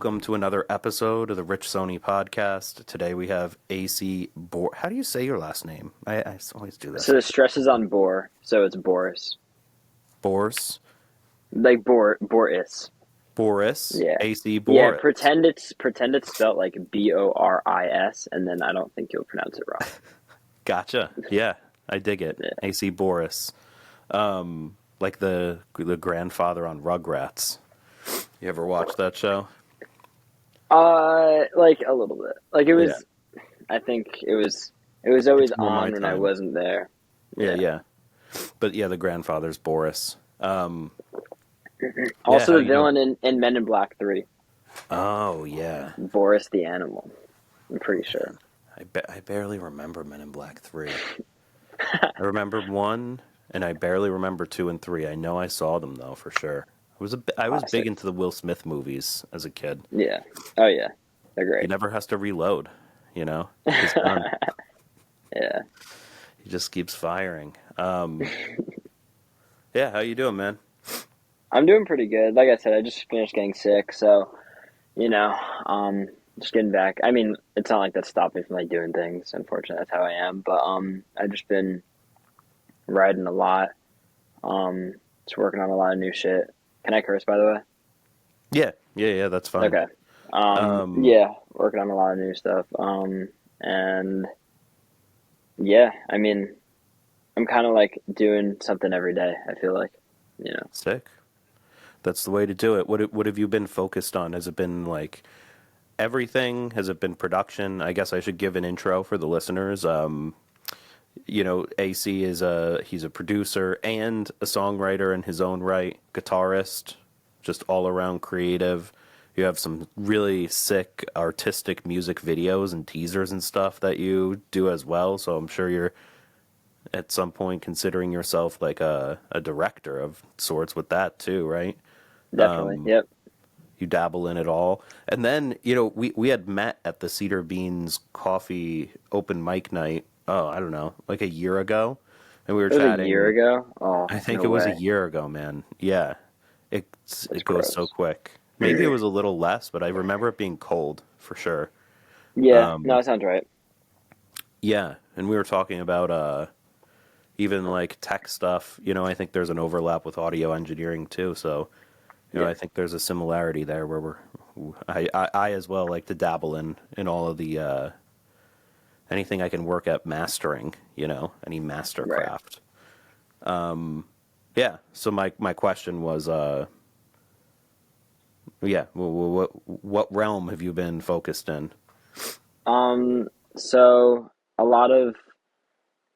welcome to another episode of the Rich Sony podcast. Today we have AC Bor. How do you say your last name? I always do this. So the stress is on bore, so it's Borress. Borress. Like Borress. Borress. Yeah. AC Yeah, Borress. pretend it's spelled like Boris, and then I don't think you'll pronounce it wrong. Gotcha. Yeah, I dig it. Yeah. AC Borress. Like the grandfather on Rugrats. You ever watch that show? Like a little bit. Like it was. Yeah. I think it was. It was always It's more my on when I time. wasn't there. Yeah. But yeah, the grandfather's Borress. Also, how the you villain in Men in Black 3, Oh yeah. Boris the Animal. I'm pretty sure. I barely remember Men in Black 3. I remember 1, and I barely remember 2 and 3. I know I saw them, though, for sure. I was big Classic. into the Will Smith movies as a kid. Yeah. Oh yeah, they're He great. never has to reload, you know? He's done. Yeah. He just keeps firing. Yeah, how you doing, man? I'm doing pretty good. Like I said, I just finished getting sick, so you know, just getting back. I mean, it's not like that stopped me from like doing things. Unfortunately, that's how I am. But I've just been writing a lot. Just working on a lot of new shit. Can I curse, by the way? Yeah, that's fine. Okay. Um, Yeah, working on a lot of new stuff. And yeah, I mean, I'm kind of like doing something every day. I feel like, you know. Sick. That's the way to do it. What have you been focused on? Has it been like everything? Has it been production? I guess I should give an intro for the listeners. AC he's a producer and a songwriter in his own right, guitarist, just all around creative. You have some really sick artistic music videos and teasers and stuff that you do as well. So I'm sure you're at some point considering yourself like a director of sorts with that too, right? Definitely. Yep. You dabble in it all. And then, we had met at the Cedar Beans Coffee open mic night, I don't know, like a year ago. And we were It was a year chatting. ago. Oh, I think no it was a way. year ago, man. Yeah. That's It goes so gross. quick. Maybe it was a little less, but I remember it being cold for sure. Yeah. No, that sounds right. Yeah. And we were talking about even like tech stuff. I think there's an overlap with audio engineering too. So, Yeah. I think there's a similarity there where I as well like to dabble in all of the anything I can work at mastering, any Right. mastercraft. Yeah. So my question was, what realm have you been focused in? So a lot of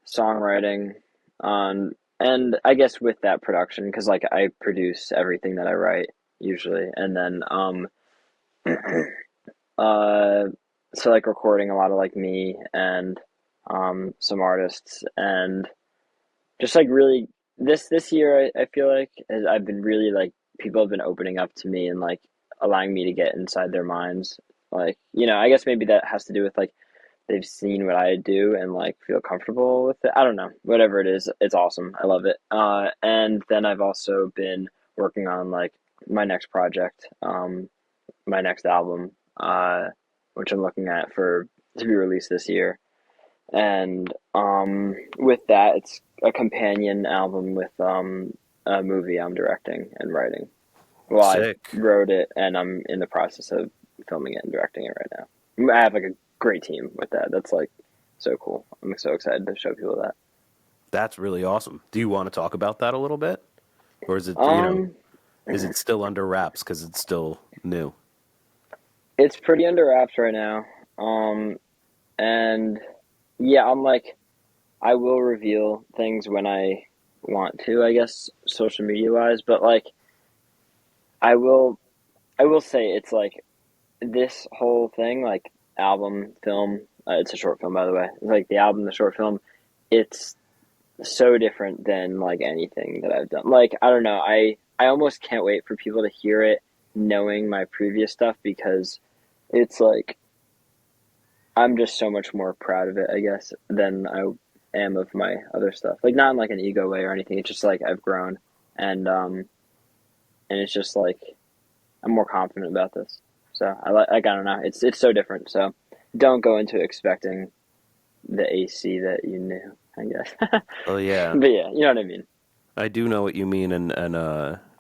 songwriting, and I guess with that production, because like I produce everything that I write usually, and then uh, so like recording a lot of like me and some artists, and just like really this year I feel like I've been really like people have been opening up to me and like allowing me to get inside their minds. Like, I guess maybe that has to do with like they've seen what I do and like feel comfortable with it. I don't know. Whatever it is, it's awesome. I love it. And then I've also been working on like my next project, my next album, which I'm looking at for to be released this year. And with that, it's a companion album with a movie I'm directing and writing. Well, I Sick. wrote it and I'm in the process of filming it and directing it right now. I have like a great team with that. That's like so cool. I'm so excited to show people that. That's really awesome. Do you want to talk about that a little bit? Or is it, Um, is it still under wraps because it's still new? it's pretty under wraps right now. And yeah, I'm like, I will reveal things when I want to, I guess, social media wise, but like, I will, I will say it's like this whole thing, like album, film, it's a short film, by the way. It's like the album, the short film, it's so different than like anything that I've done. Like, I don't know, I almost can't wait for people to hear it knowing my previous stuff because it's like I'm just so much more proud of it, I guess, than I am of my other stuff. Like not in like an ego way or anything. It's just like I've grown and it's just like I'm more confident about this. So I don't know. It's so different. So don't go into expecting the AC that you knew, I guess. Oh yeah, But yeah, you know what I mean. I do know what you mean, and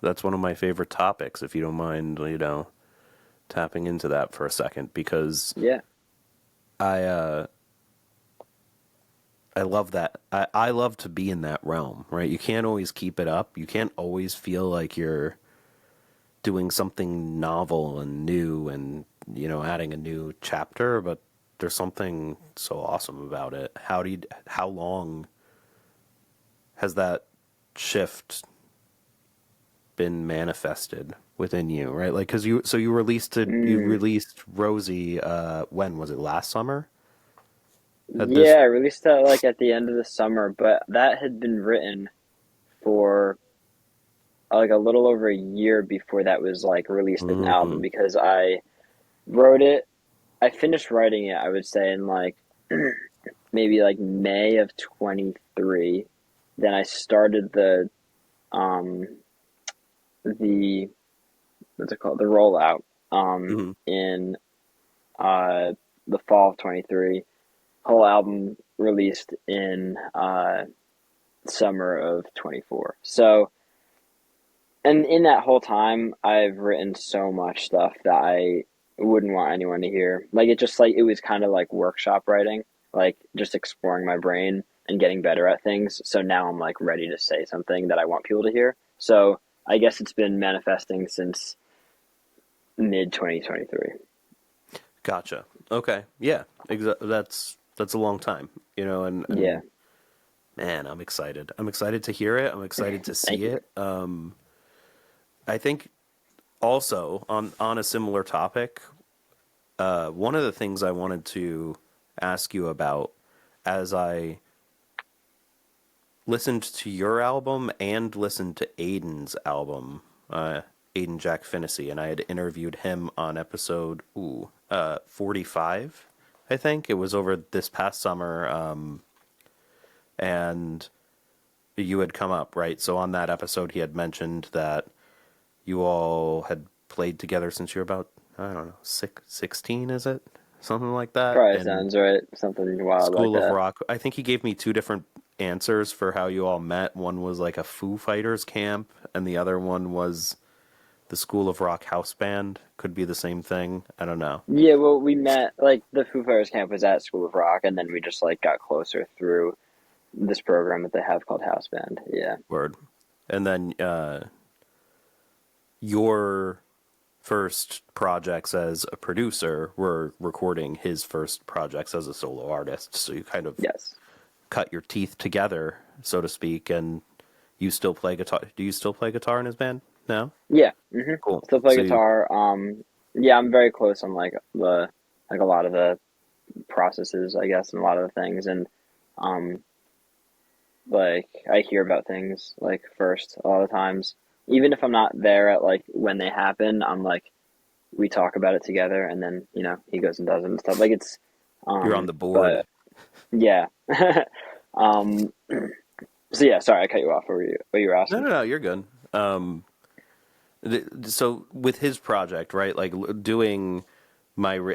that's one of my favorite topics. If you don't mind, tapping into that for a second, because Yeah. I uh, I love that. I love to be in that realm, right? You can't always keep it up. You can't always feel like you're doing something novel and new and, adding a new chapter, but there's something so awesome about it. How long has that shift been manifested within you, right? Like, cause you Mm. released Rosie, when was it, last summer? Had Yeah, this, I released that like at the end of the summer, but that had been written for like a little over a year before that was like released as an album mm, because I wrote it. I finished writing it, I would say, in like maybe like May of 23. Then I started um the what's it called? The rollout mm, in uh the fall of 23. Whole album released in summer of 24. So, and in that whole time, I've written so much stuff that I wouldn't want anyone to hear. Like it just like it was kind of like workshop writing, like just exploring my brain and getting better at things. So now I'm like ready to say something that I want people to hear. So I guess it's been manifesting since mid 2023. gotcha. Okay. Yeah. That's a long time, and Yeah. man, I'm excited. I'm excited to hear it. I'm excited to Thank see you. it. I think also on a similar topic, one of the things I wanted to ask you about as I listened to your album and listened to Aiden's album, Aiden Jack Finnecy, and I had interviewed him on episode 45. I think it was over this past summer, and you had come up, right? So on that episode, he had mentioned that you all had played together since you were about, I don't know, 16, is it? Something like that. Probably And sounds right. Something wild like School of that. Rock. I think he gave me two different answers for how you all met. One was like a Foo Fighters camp, and the other one was the School of Rock house band. Could be the same thing. I don't know. Yeah, well, we met like the Foo Fighters camp was at School of Rock, and then we just like got closer through this program that they have called House Band. Yeah. Word. And then your first projects as a producer were recording his first projects as a solo artist. So you kind of Yes. cut your teeth together, so to speak, and you still play guitar. Do you still play guitar in his band now? Yeah. Cool. Still play So you, guitar. Yeah, I'm very close on like a lot of the processes, I guess, and a lot of the things, and um, like I hear about things like first a lot of times. Even if I'm not there at like when they happen, I'm like we talk about it together, and then he goes and does it and stuff. Like it's, you're on the board. but yeah. um, so yeah, sorry, I cut you off. What you were No, asking? no, no, you're good. So with his project, right? Like doing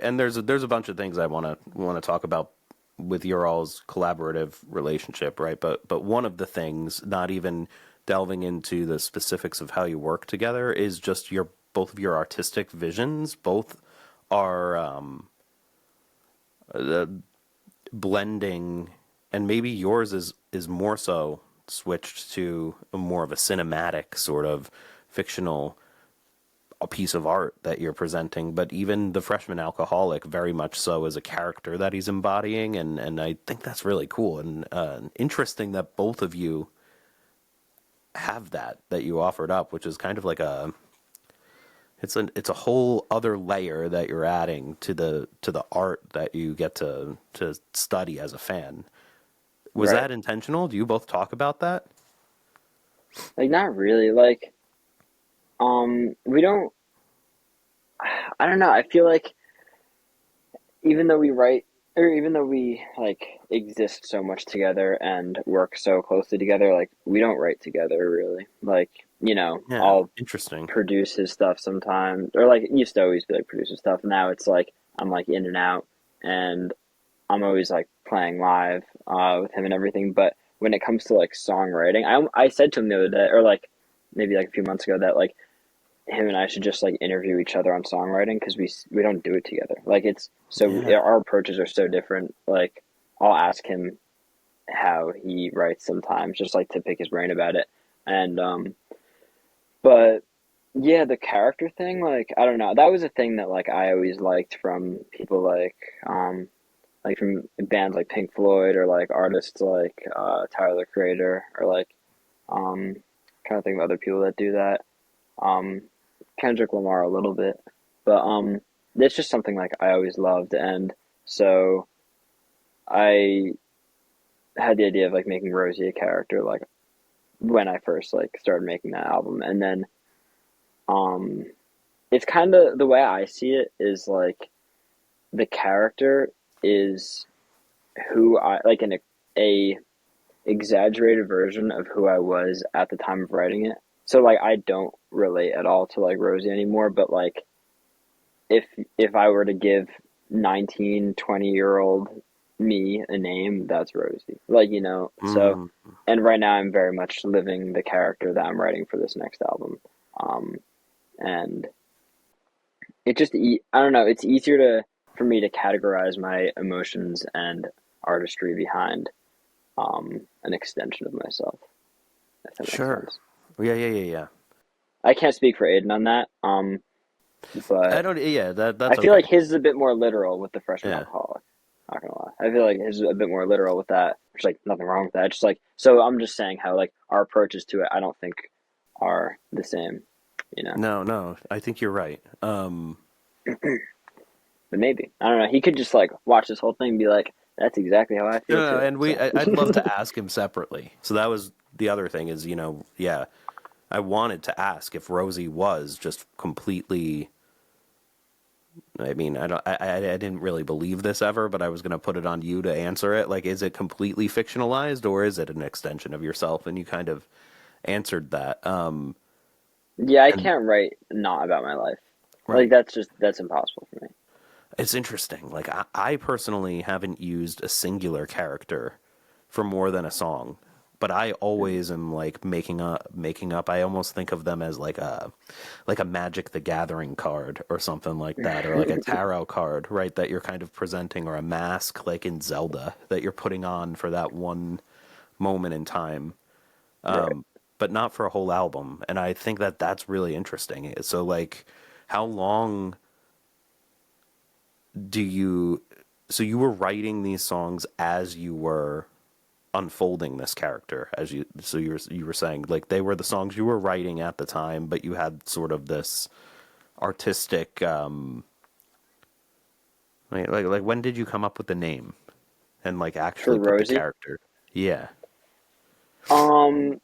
and there's a bunch of things I want to talk about with your all's collaborative relationship, right? But one of the things, not even delving into the specifics of how you work together, is just your both of your artistic visions. Both are uh, blending, and maybe yours is more so switched to a more of a cinematic sort of fictional a piece of art that you're presenting, but even the freshman alcoholic very much so is a character that he's embodying, and I think that's really cool and interesting that both of you have that you offered up, which is kind of like it's a whole other layer that you're adding to the art that you get to study as a fan. Was Right. that intentional? Do you both talk about that? Like not really. Like we don't. I don't know. I feel like even though we write or even though we like exist so much together and work so closely together, like we don't write together really. Like, Yeah, I'll interesting. produce his stuff sometimes, or like it used to always be like produce his stuff. Now it's like I'm like in and out, and I'm always like playing live with him and everything. But when it comes to like songwriting, I said to him the other day, or like maybe like a few months ago, that like him and I should just like interview each other on songwriting because we don't do it together. Like it's so Yeah. our approaches are so different. Like I'll ask him how he writes sometimes, just like to pick his brain about it. And but yeah, the character thing, like I don't know, that was a thing that like I always liked from people like from bands like Pink Floyd or like artists like Tyler the Creator or like um kind of think of other people that do that. Um, Kendrick Lamar a little bit, but it's just something like I always loved, and so I had the idea of like making Rosie a character like when I first like started making that album, and then um, it's kind of the way I see it is like the character is who I like a exaggerated version of who I was at the time of writing it. So like I don't relate at all to like Rosie anymore, but like if if I were to give 19, 20-year-old me a name, that's Rosie. Like, so Mm, and right now I'm very much living the character that I'm writing for this next album. Um and it just I don't know, it's easier to for me to categorize my emotions and artistry behind an extension of myself, if that makes sure. sense. Yeah, yeah, yeah, yeah. I can't speak for Aiden on that, I but don't. Yeah, I that's feel okay. like his is a bit more literal with the freshman Yeah. alcoholic. Not gonna lie, I feel like his is a bit more literal with that. There's like nothing wrong with that. Just like so, I'm just saying how like our approaches to it, I don't think are the same. You know, No, no. I think you're right. but maybe I don't know. He could just like watch this whole thing and be like, "That's exactly how I No, feel no, too." and So I'd love to ask him separately. So that was the other thing is, yeah, I wanted to ask if Rosie was just completely. I mean, I don't, I didn't really believe this ever, but I was going to put it on you to answer it. Like, is it completely fictionalized or is it an extension of yourself? And you kind of answered that. yeah, I And can't write not about my life. Like right, that's impossible for me. it's interesting. Like, I personally haven't used a singular character for more than a song, but I Mm. always am like making up. I almost think of them as like a Magic the Gathering card or something like that, or like a tarot card, right? That you're kind of presenting, or a mask like in Zelda that you're putting on for that one moment in time, Right. but not for a whole album. And I think that that's really interesting. So, like, how long do you? So you were writing these songs as you were unfolding this character, as you were saying, like they were the songs you were writing at the time, but you had sort of this artistic like when did you come up with the name and like For actually put the Rosie, character? Yeah. um,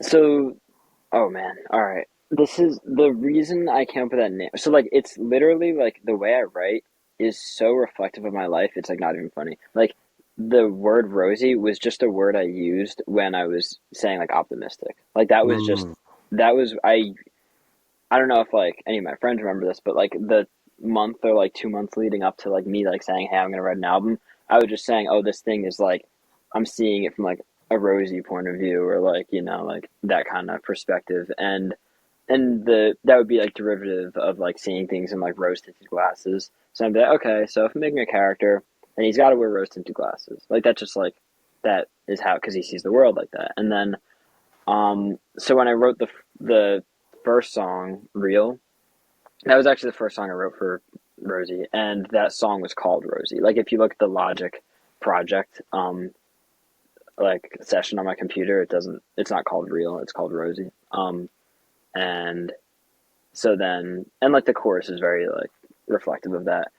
so oh man, all right. This is the reason I came up with that name. So like it's literally like the way I write is so reflective of my life. It's like not even funny. Like the word Rosie was just a word I used when I was saying like optimistic. Like that was just Mm, that was I don't know if like any of my friends remember this, but like the month or like 2 months leading up to like me like saying, "Hey, I'm gonna write an album," I was just saying, "Oh, this thing is like I'm seeing it from like a rosy point of view," or like like that kind of perspective, and the that would be like derivative of like seeing things in like rose tinted glasses. So I'm like, okay, so if I'm making a character and he's got to wear rose tinted glasses, like that's just like that is how because he sees the world like that, and then so when I wrote the first song, Real, that was actually the first song I wrote for Rosie, and that song was called Rosie. Like if you look at the Logic project, like session on my computer, it's not called Real, it's called Rosie. And so then and like the chorus is very like reflective of that.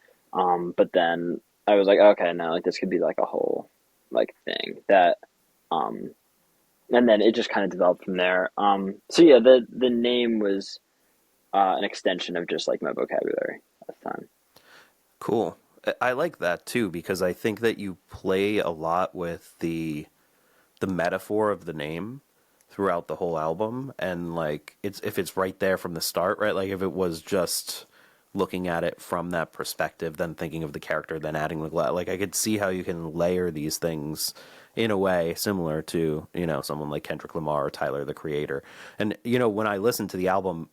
But then I was like, okay, no, like this could be like a whole like thing that um and then it just kind of developed from there. So yeah, the name was an extension of just like my vocabulary at the time. cool. I like that too because I think that you play a lot with the metaphor of the name throughout the whole album, and like it's if it's right there from the start, right? Like if it was just looking at it from that perspective, then thinking of the character, then adding like I could see how you can layer these things in a way similar to someone like Kendrick Lamar or Tyler the Creator. And when I listen to the album,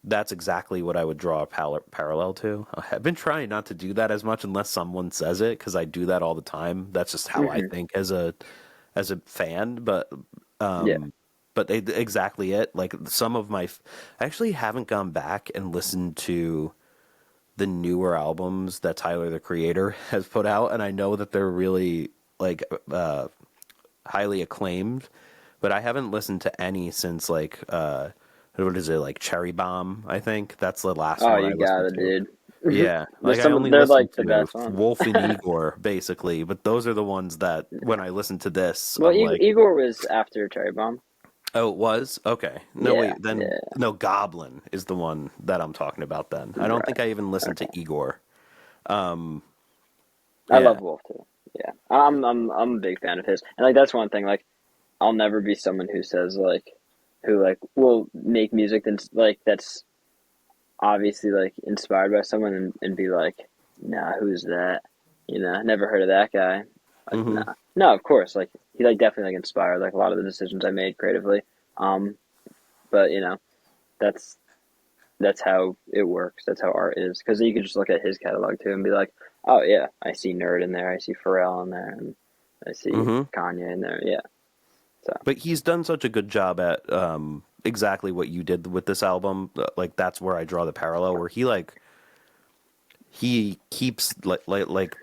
that's exactly what I would draw a parallel to. I've been trying not to do that as much unless someone says it because I do that all the time. That's just how I Hmm. think as a fan, Yeah. exactly it. Like some of I actually haven't gone back and listened to the newer albums that Tyler the Creator has put out, and I know that they're really like highly acclaimed, but I haven't listened to any since like what is it, like Cherry Bomb? I think that's the last Oh, one I you got listened it, to. dude. Yeah, There's like I some. only They're listened like the to best ones. Wolf and Igor basically, but those are the ones that when I listen to this, Well, I'm like, Igor was after Cherry Bomb. oh, it was? Okay. No, Yeah, wait, then yeah. no, Goblin is the one that I'm talking about then. I don't think Right. I even listened to Okay. Igor. I love Yeah. Wolf too. Yeah, I'm a big fan of his, and like that's one thing. Like, I'll never be someone who says like, who like will make music that's obviously like inspired by someone and be like, nah, who's that? Never heard of that guy. Like, Hmm. nah, no, of course, like he like definitely like inspired like a lot of the decisions I made creatively. Um, but that's that's how it works. That's how art is. Because you can just look at his catalog too and be like, oh yeah, I see Nerd in there, I see Pharrell in there, and I see Hmm. Kanye in there. Yeah. So But he's done such a good job at exactly what you did with this album. Like that's where I draw the parallel where he keeps like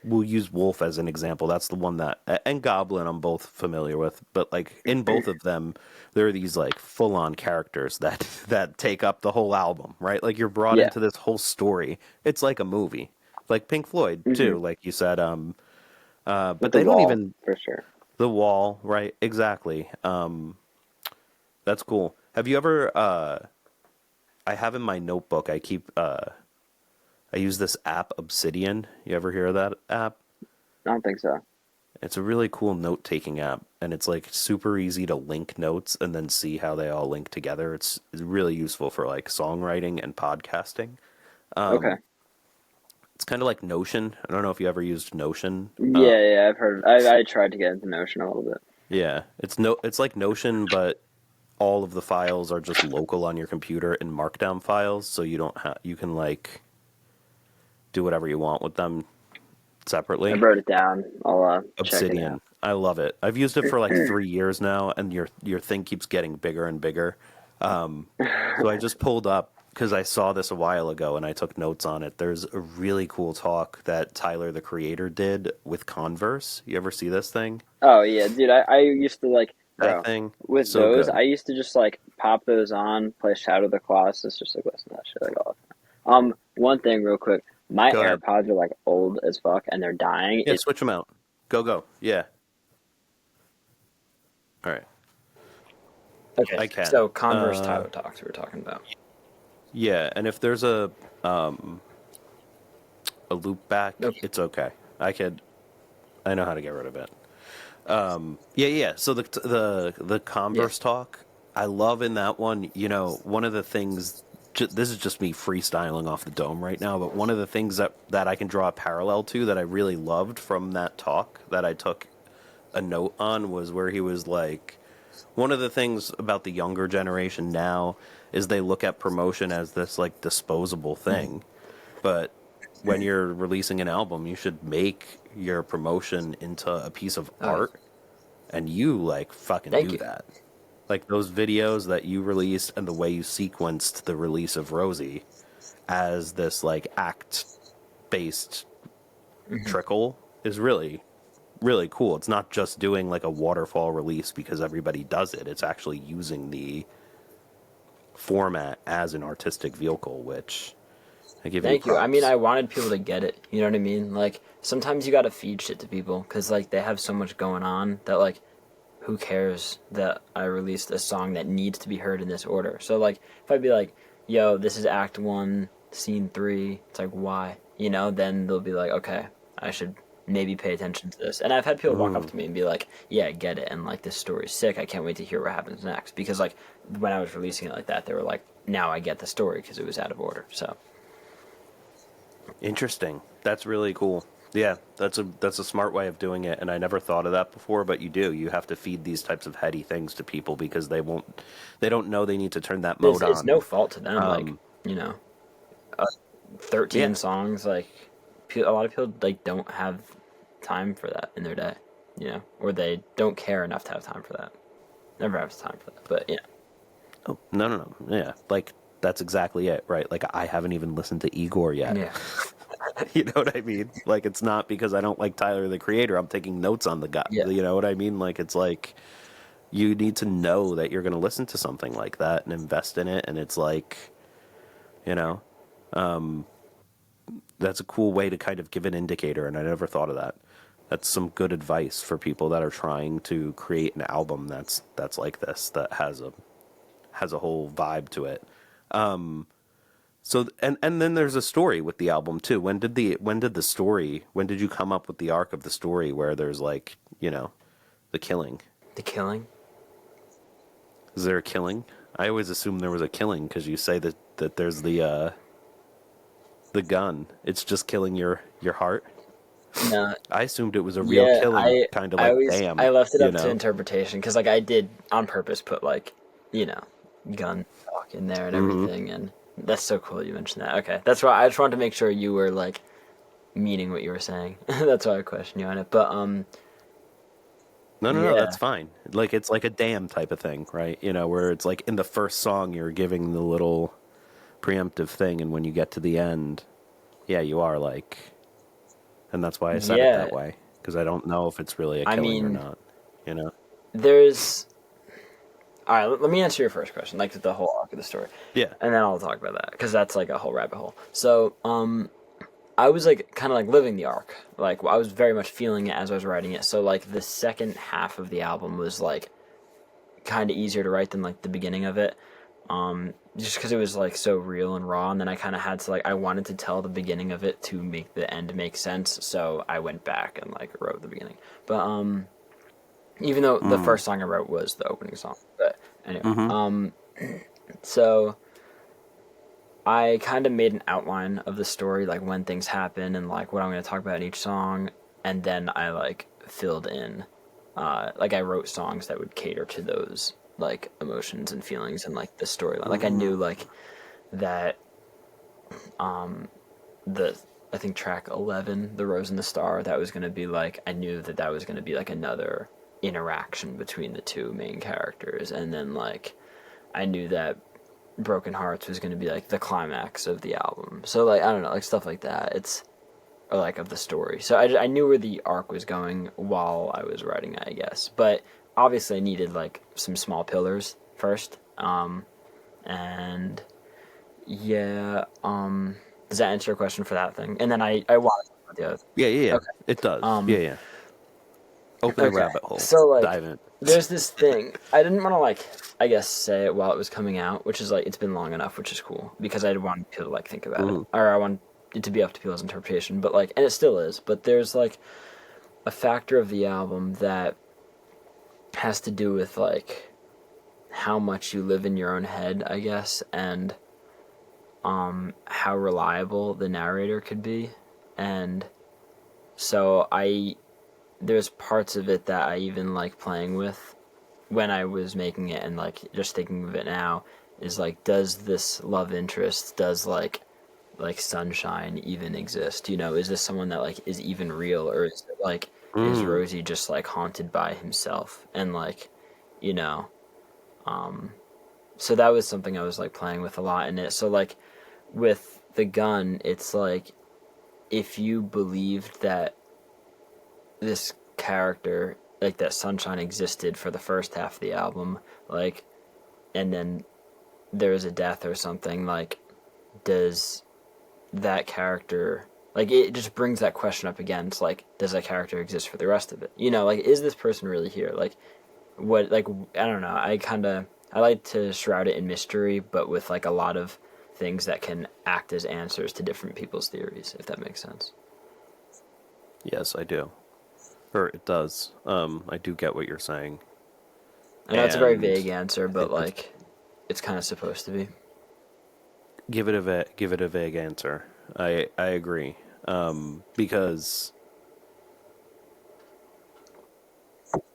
we'll use Wolf as an example. That's the one that and Goblin I'm both familiar with, but like in both of them there are these like full on characters that that take up the whole album, right? Like you're brought yeah. into this whole story. It's like a movie. Like Pink Floyd Hmm. too, like you said With but the they don't wall even for sure. the wall, right? Exactly. That's cool. Have you ever I have in my notebook I keep I use this app Obsidian. You ever hear of that app? I don't think so. It's a really cool note-taking app, and it's like super easy to link notes and then see how they all link together. It's really useful for like songwriting and podcasting. Okay. It's kind of like Notion. I don't know if you ever used Notion. Yeah, yeah, I've heard. I tried to get into Notion a little bit. Yeah, it's like Notion, but all of the files are just local on your computer in Markdown files, so you don't have you can like do whatever you want with them I separately. wrote it down. I'll check it out. Obsidian. I love it. I've used it for like 3 years now, and your thing keeps getting bigger and bigger. So I just pulled up because I saw this a while ago and I took notes on it. There's a really cool talk that Tyler the Creator did with Converse. You ever see this thing? Oh yeah, dude. I used to like, That bro, thing, with so those. good. I used to just like pop those on, play Shadow of the Colossus, just like listen to that shit like all the time. One thing real quick. My Go ahead. AirPods are like old as fuck and they're dying. Yeah, switch them out. Go go. Yeah. All right. Okay, I can. so Converse Tyler talks we were talking about. Yeah, and if there's a loop back, Okay. it's okay. I know how to get rid of it. Yeah, yeah. So the Yeah. Converse talk, I love in that one. One of the things. This is just me freestyling off the dome right now, but one of the things that I can draw a parallel to that I really loved from that talk that I took a note on was where he was like, one of the things about the younger generation now is they look at promotion as this like disposable Mhm. thing, but when you're releasing an album, you should make your promotion into a piece of Oh, art, and you like fucking thank do you. that. Like those videos that you released and the way you sequenced the release of Rosie as this like act based Hmm. trickle is really really cool. It's not just doing like a waterfall release because everybody does it. It's actually using the format as an artistic vehicle, which I give you Thank you. I mean, props. I wanted people to get it. You know what I mean? Like, sometimes you gotta feed shit to people because, like, they have so much going on that, like, who cares that I released a song that needs to be heard in this order? So, like, if I'd be like, yo, this is Act 1, Scene 3, it's like, why? you know, then they'll be like, okay, I should maybe pay attention to this. And I've had people walk up to me and be like, yeah, I get it, and like this story's sick, I can't wait to hear what happens next. Because like when I was releasing it like that, they were like, now I get the story because it was out of order. So Interesting. That's really cool. Yeah, that's a smart way of doing it, and I never thought of that before, but you do. You have to feed these types of heady things to people because they don't know they need to turn that mode it's on. no fault to them. Like, you know, 13 Yeah. songs, like a lot of people like don't have time for that in their day, you know, or they don't care enough to have time for that. Never have time for that, but yeah. Oh, no. Yeah, like that's exactly it, right? Like I haven't even listened to Igor yet. Yeah. You know what I mean? Like it's not because I don't like Tyler the Creator. I'm taking notes on the guy. Yeah. You know what I mean? Like it's like you need to know that you're going to listen to something like that and invest in it, and it's like, you know, that's a cool way to kind of give an indicator, and I never thought of that. That's some good advice for people that are trying to create an album that's like this, that has a whole vibe to it. So and then there's a story with the album too. When did you come up with the arc of the story where there's like, you know, the killing? The killing? Is there a killing? I always assumed there was a killing because you say that there's the gun. It's just killing your heart. No. I assumed it was a real killing, kind of like damn. I left it up to know? interpretation because like I did on purpose put like, you know, gun talk in there and everything, and that's so cool you mentioned that. Okay, that's why I just wanted to make sure you were like meaning what you were saying. That's why I questioned you on it. But No, yeah. that's fine. Like it's like a damn type of thing, right? You know, where it's like in the first song you're giving the little preemptive thing, and when you get to the end, yeah, you are like, and that's why I said it Yeah. that way, because I don't know if it's really a I killing or mean- not. You know? There's. All right, let me answer your first question, like the whole arc of the story. Yeah. And then I'll talk about that because that's like a whole rabbit hole. So, I was like kind of like living the arc. Like I was very much feeling it as I was writing it. So like the second half of the album was like kind of easier to write than like the beginning of it. Just because it was like so real and raw, and then I kind of had to like I wanted to tell the beginning of it to make the end make sense. So I went back and like wrote the beginning. But even though the first song I wrote was the opening song. But anyway, so I kind of made an outline of the story, like when things happen and like what I'm going to talk about in each song, and then I like filled in, like I wrote songs that would cater to those like emotions and feelings and like the storyline. Like I knew like that, I think track 11, The Rose and the Star, that was going to be like, I knew that was going to be like another interaction between the two main characters, and then like I knew that Broken Hearts was going to be like the climax of the album. So like I don't know, like stuff like that. It's or like of the story. So I knew where the arc was going while I was writing it, I guess. But obviously I needed like some small pillars first. And yeah, does that answer your question for that thing? And then I want to talk about the other. Yeah. Okay. It does. Yeah. Open the Okay. rabbit hole. So like Dive in. there's this thing. I didn't want to like I guess say it while it was coming out, which is like it's been long enough, which is cool because I wanted people to like think about it, or I want it to be up to people's interpretation. But like, and it still is. But there's like a factor of the album that has to do with like how much you live in your own head, I guess, and how reliable the narrator could be, and so there's parts of it that I even like playing with when I was making it, and like just thinking of it now is like, does this love interest, does like Sunshine even exist? You know, is this someone that like is even real, or is it like is Rosie just like haunted by himself? And like, you know, so that was something I was like playing with a lot in it. So like with the gun, it's like if you believed that this character, like that Sunshine existed for the first half of the album, like, and then there's a death or something, like, does that character, like, it just brings that question up again. It's like, does that character exist for the rest of it? You know, like, is this person really here? Like, what, like, I don't know, I like to shroud it in mystery, but with like a lot of things that can act as answers to different people's theories, if that makes sense. Yes, I do. Or it does. I do get what you're saying. I know it's a very And vague answer, I but think like, it's kind of supposed to be. give it a vague answer. I agree. Because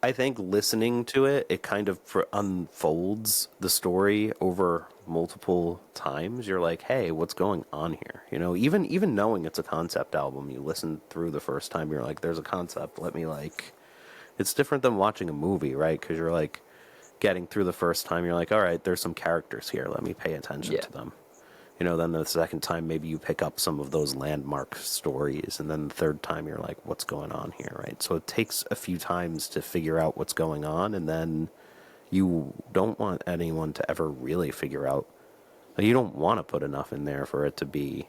I think listening to it, it kind of unfolds the story over multiple times. You're like, hey, what's going on here? You know, even knowing it's a concept album, you listen through the first time, you're like, there's a concept. Let me like, it's different than watching a movie, right? Because you're like getting through the first time, you're like, all right, there's some characters here. Let me pay attention Yeah. to them. You know, then the second time, maybe you pick up some of those landmark stories. And then the third time, you're like, what's going on here, right? So it takes a few times to figure out what's going on. And then you don't want anyone to ever really figure out. You don't want to put enough in there for it to be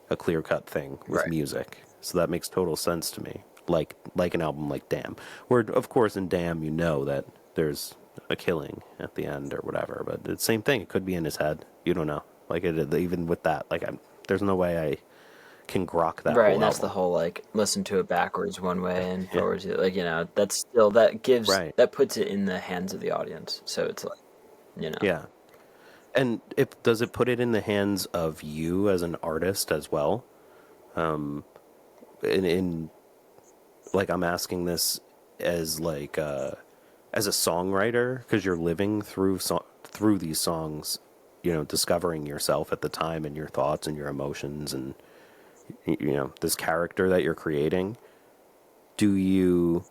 a clear-cut thing with Right. music. So that makes total sense to me. Like an album like Damn. Where, of course, in Damn, you know that there's a killing at the end or whatever. But it's the same thing. It could be in his head. You don't know. Like, even with that, like, there's no way I can grok that Right, whole and that's the album. whole like listen to it backwards one way and Yeah. forwards like, you know, that's still that gives Right. that puts it in the hands of the audience. So it's like, you know. Yeah. And does it put it in the hands of you as an artist as well? In like, I'm asking this as like as a songwriter, because you're living through these songs, you know, discovering yourself at the time and your thoughts and your emotions and, you know, this character that you're creating. Do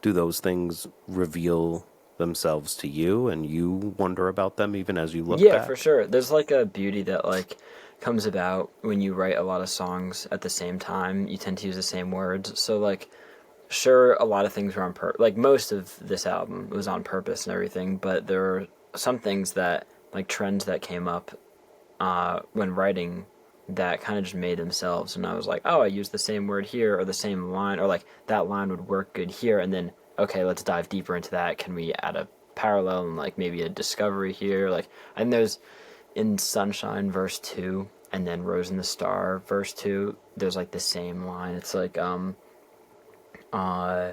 those things reveal themselves to you and you wonder about them even as you look Yeah, for back? sure. There's like a beauty that like comes about when you write a lot of songs at the same time. You tend to use the same words. So like sure a lot of things were on like most of this album was on purpose and everything, but there are some things that like trends that came up when writing that kind of just made themselves, and I was like, oh, I used the same word here or the same line, or like that line would work good here, and then okay, let's dive deeper into that. Can we add a parallel and like maybe a discovery here? Like, and there's in Sunshine verse 2 and then Rose in the Star verse 2, there's like the same line. It's uh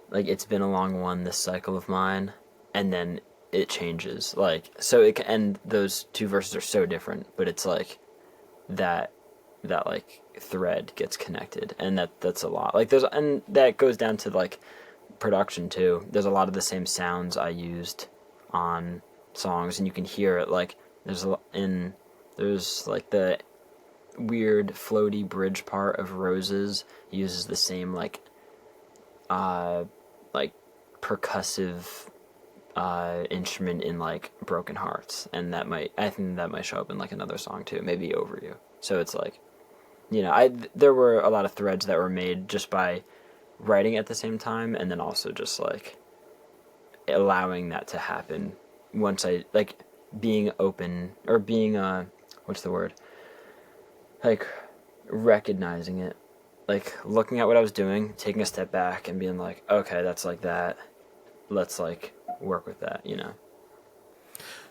like it's been a long one, this cycle of mine, and then it changes, like, so it and those two verses are so different, but it's like that like thread gets connected, and that's a lot. Like there's, and that goes down to like production too. There's a lot of the same sounds I used on songs, and you can hear it. Like there's like the weird floaty bridge part of Roses uses the same uh like percussive instrument in like Broken Hearts, and I think that might show up in like another song too, maybe Over You. So it's like, you know, there were a lot of threads that were made just by writing at the same time, and then also just like allowing that to happen once I like being open, or being what's the word, like recognizing it, like looking at what I was doing, taking a step back and being like, okay, that's like that, let's like work with that, you know.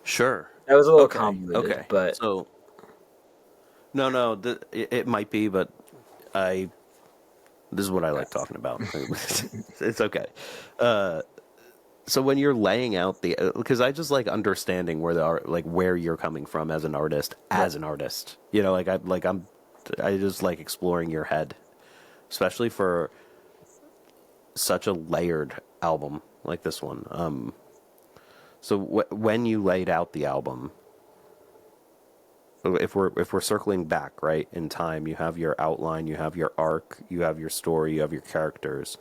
Sure. That was a little Okay. convoluted, Okay. but So no, it might be, but I this is what I like talking about. It's okay. So when you're laying out because I just like understanding where where you're coming from as an artist, you know, I just like exploring your head, especially for such a layered album like this one. So when you laid out the album, if we're circling back right in time, you have your outline, you have your arc, you have your story, you have your characters,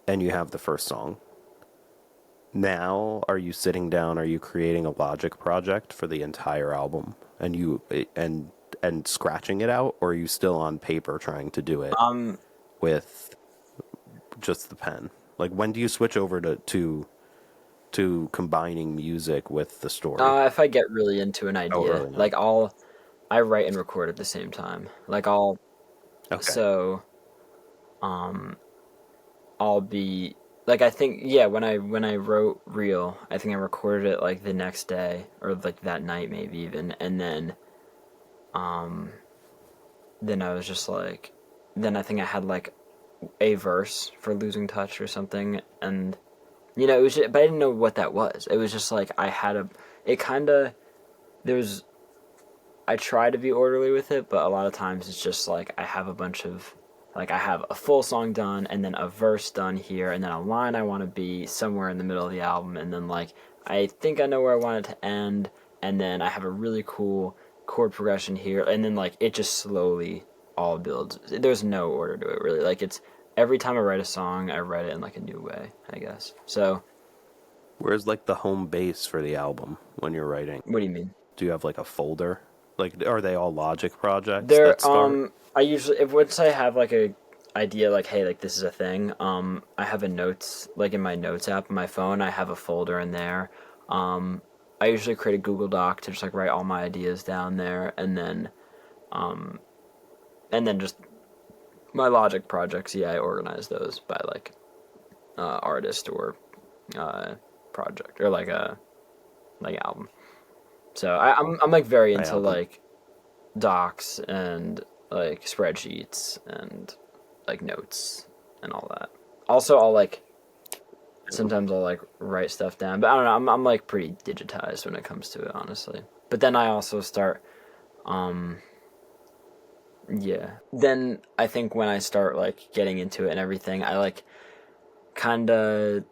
and you have the first song. Now, are you sitting down? Are you creating a logic project for the entire album, and scratching it out, or are you still on paper trying to do it with just the pen? Like, when do you switch over to combining music with the story? if I get really into an Oh, idea, early on. like I write and record at the same time. Like Okay. so um I'll be like I think yeah, when I wrote Real, I think I recorded it like the next day or like that night maybe even, and then I was just like, then I think I had like a verse for Losing Touch or something, and it was just, but I didn't know what that was. It was just like I had it kind of, there was, I try to be orderly with it, but a lot of times it's just like I have a bunch of, like I have a full song done and then a verse done here and then a line I want to be somewhere in the middle of the album, and then like I think I know where I want it to end, and then I have a really cool chord progression here, and then like it just slowly all builds. There's no order to it really. Like it's every time I write a song, I write it in like a new way, I guess. So, Where's like the home base for the album when you're writing? what do you mean? Do you have like a folder? Like, are they all Logic projects There, that start? I usually, if once I have like a idea, like hey, like this is a thing, I have a notes, like in my notes app on my phone, I have a folder in there. I usually create a Google Doc to just like write all my ideas down there, and then just my Logic projects. Yeah, I organize those by like artist or project or like a like album. So I'm like very My into album. like docs and like spreadsheets and like notes and all that. Also, I'll like sometimes I'll like write stuff down, but I don't know. I'm like pretty digitized when it comes to it, honestly. But then I also start, um, yeah. Then I think when I start like getting into it and everything, I like kind of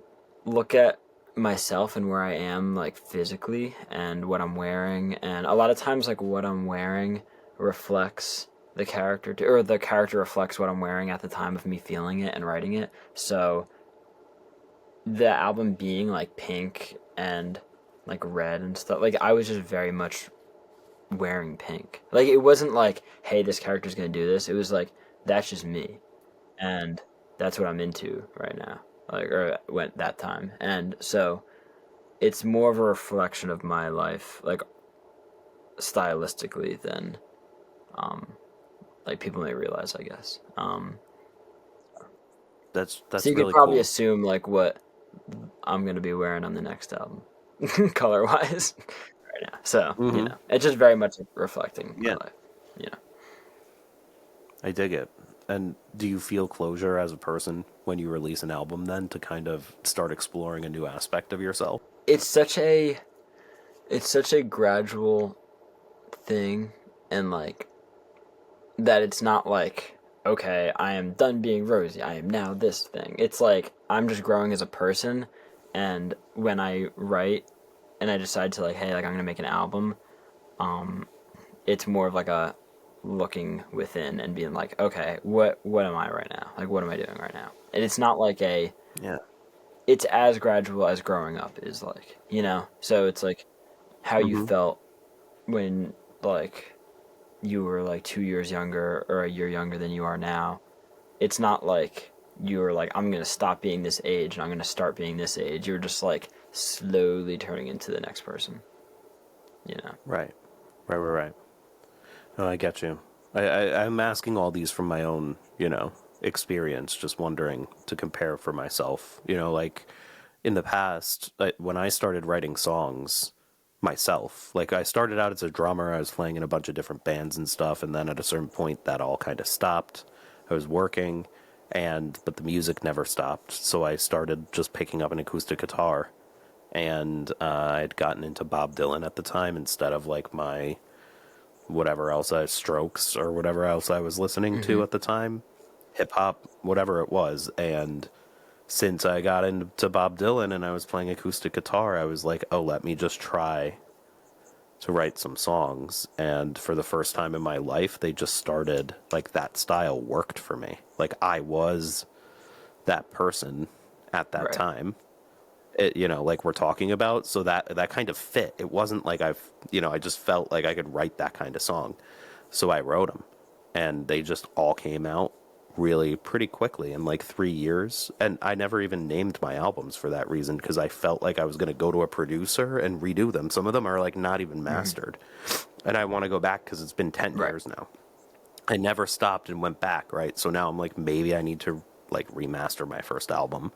look at myself and where I am like physically and what I'm wearing, and a lot of times like what I'm wearing reflects the character or the character reflects what I'm wearing at the time of me feeling it and writing it. So the album being like pink and like red and stuff, like I was just very much wearing pink. Like it wasn't like, hey, this character's gonna do this. It was like that's just me, and that's what I'm into right now. Like or went that time, and so it's more of a reflection of my life, like stylistically than um like people may realize, I guess. That's So that's you could really probably cool. assume like what I'm gonna be wearing on the next album, color wise, right now. So Mm-hmm. it's just very much like, reflecting my Yeah, life. You know, I dig it. And do you feel closure as a person when you release an album then to kind of start exploring a new aspect of yourself? it's such a gradual thing, and like that it's not like, okay, I am done being Rosie, I am now this thing. It's like I'm just growing as a person, and when I write and I decide to like, hey, like I'm gonna make an album, it's more of like a looking within and being like, okay, what am I right now? Like what am I doing right now? And it's not like Yeah. it's as gradual as growing up is like, So it's like how you Mm-hmm. felt when like you were like 2 years younger or a year younger than you are now. It's not like you were like, I'm gonna stop being this age and I'm gonna start being this age. You're just like slowly turning into the next person. You know. Right. Right. No, I get you. I'm asking all these from my own, experience, just wondering to compare for myself. Like in the past, when I started writing songs myself, like I started out as a drummer, I was playing in a bunch of different bands and stuff, and then at a certain point that all kind of stopped. I was working, but the music never stopped, so I started just picking up an acoustic guitar, and I'd gotten into Bob Dylan at the time instead of like my whatever else Strokes or whatever else I was listening to Mm-hmm. at the time, hip hop, whatever it was. And since I got into Bob Dylan and I was playing acoustic guitar, I was like, oh, let me just try to write some songs. And for the first time in my life, they just started, like, that style worked for me. Like, I was that person at that Right. time. Like we're talking about, so that kind of fit. It wasn't like I just felt like I could write that kind of song, so I wrote them, and they just all came out really pretty quickly in like 3 years. And I never even named my albums for that reason, because I felt like I was going to go to a producer and redo them. Some of them are like not even Mm-hmm. mastered, and I want to go back because it's been 10 Right. years now. I never stopped and went back, right? So now I'm like, maybe I need to like remaster my first album.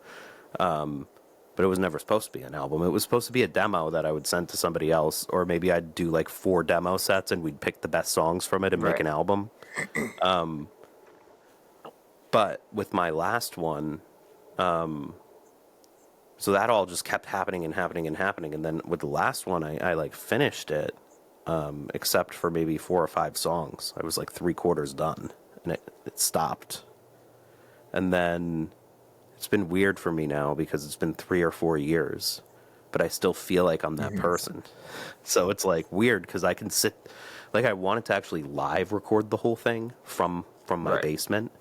But it was never supposed to be an album. It was supposed to be a demo that I would send to somebody else, or maybe I'd do like 4 demo sets and we'd pick the best songs from it and make Right. an album. But with my last one, so that all just kept happening and happening and happening. And then with the last one, I like finished it, except for maybe 4 or 5 songs. I was like 3/4 done, and it stopped. And then it's been weird for me now because it's been 3 or 4 years, but I still feel like I'm that person. So it's like weird because I can sit, like I wanted to actually live record the whole thing from my Right. basement.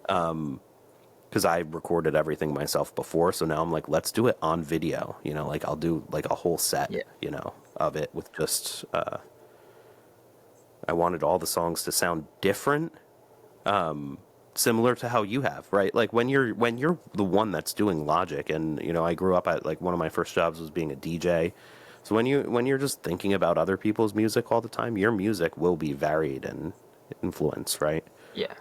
Because I recorded everything myself before, so now I'm like, let's do it on video. You know, like I'll do like a whole set, Yeah. you know, of it with just. I wanted all the songs to sound different, similar to how you have, right? Like when you're the one that's doing Logic, and you know, I grew up at like one of my first jobs was being a DJ. So when you're just thinking about other people's music all the time, your music will be varied and influenced, right? Yeah.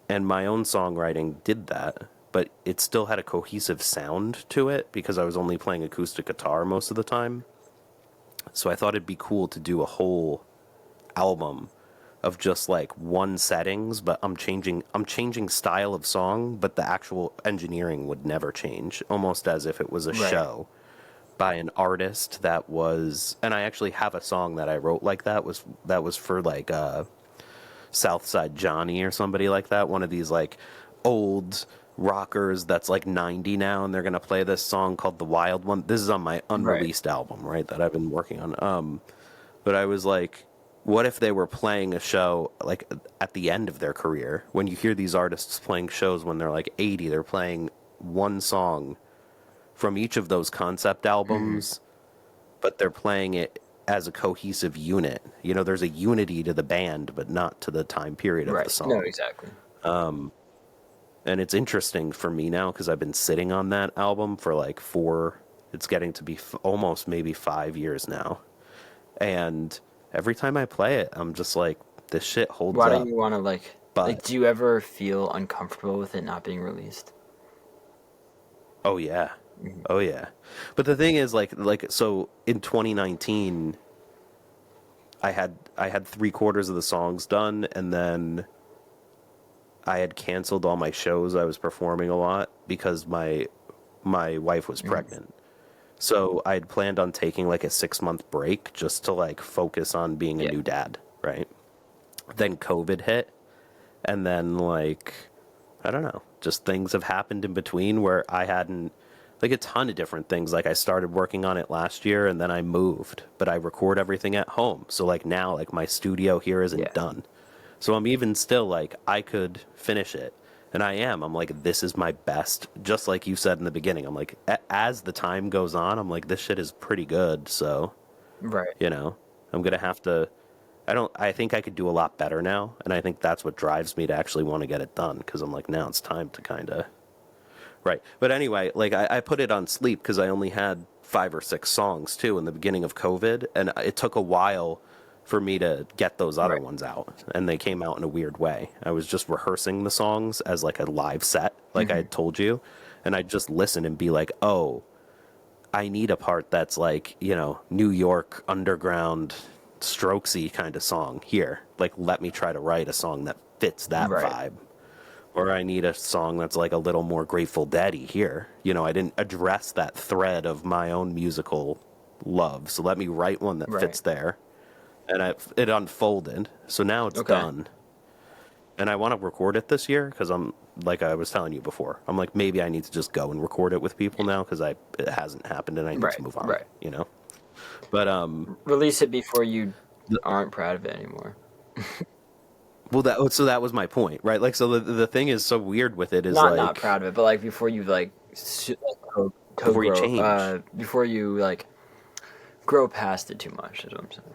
And my own songwriting did that, but it still had a cohesive sound to it because I was only playing acoustic guitar most of the time. So I thought it'd be cool to do a whole album of just like one settings, but I'm changing style of song, but the actual engineering would never change, almost as if it was a Right. show by an artist that was, and I actually have a song that I wrote like that was for like Southside Johnny or somebody like that, one of these like old rockers that's like 90 now, and they're gonna play this song called The Wild One. This is on my unreleased album, right, that I've been working on. But I was like, what if they were playing a show like at the end of their career? When you hear these artists playing shows when they're like 80, they're playing one song from each of those concept albums, but they're playing it as a cohesive unit. You know, there's a unity to the band, but not to the time period of the Right. song. No, exactly. And it's interesting for me now because I've been sitting on that album for like 4, it's getting to be almost maybe 5 years now. And every time I play it, I'm just like, this shit holds Why up. don't you want to like, But do you ever feel uncomfortable with it not being released? oh yeah. Oh yeah. But the thing is like so in 2019 I had 3/4 of the songs done, and then I had canceled all my shows. I was performing a lot because my wife was pregnant. So I had planned on taking like a 6-month break just to like focus on being a Yeah. new dad, right? Then COVID hit, and then like I don't know, just things have happened in between where I hadn't, like a ton of different things. Like I started working on it last year and then I moved, but I record everything at home. So like now, like my studio here isn't Yeah. done. So I'm even still like, I could finish it. And I am. I'm like, this is my best. Just like you said in the beginning, I'm like, as the time goes on, I'm like, this shit is pretty good. So, Right. you know, I'm going to have to, I think I could do a lot better now. And I think that's what drives me to actually want to get it done. Cause I'm like, now it's time to kind of, right. But anyway, like I put it on sleep because I only had 5 or 6 songs too in the beginning of COVID. And it took a while for me to get those other Right. ones out. And they came out in a weird way. I was just rehearsing the songs as like a live set, like I had told you. And I'd just listen and be like, oh, I need a part that's like, you know, New York underground strokesy kind of song here. Like, let me try to write a song that fits that Right. vibe. Or I need a song that's like a little more Grateful Dead-y here. You know, I didn't address that thread of my own musical love. So let me write one that Right. fits there. And it unfolded. So now it's Okay. done. And I want to record it this year because I'm, like I was telling you before, I'm like, maybe I need to just go and record it with people now because it hasn't happened and I need Right. to move on, Right. you know? But, Release it before you aren't proud of it anymore. well, that was my point, right? Like, so the thing is so weird with it is Not like, not proud of it, but like before you like before you grow, change. before you like grow past it too much is what I'm saying.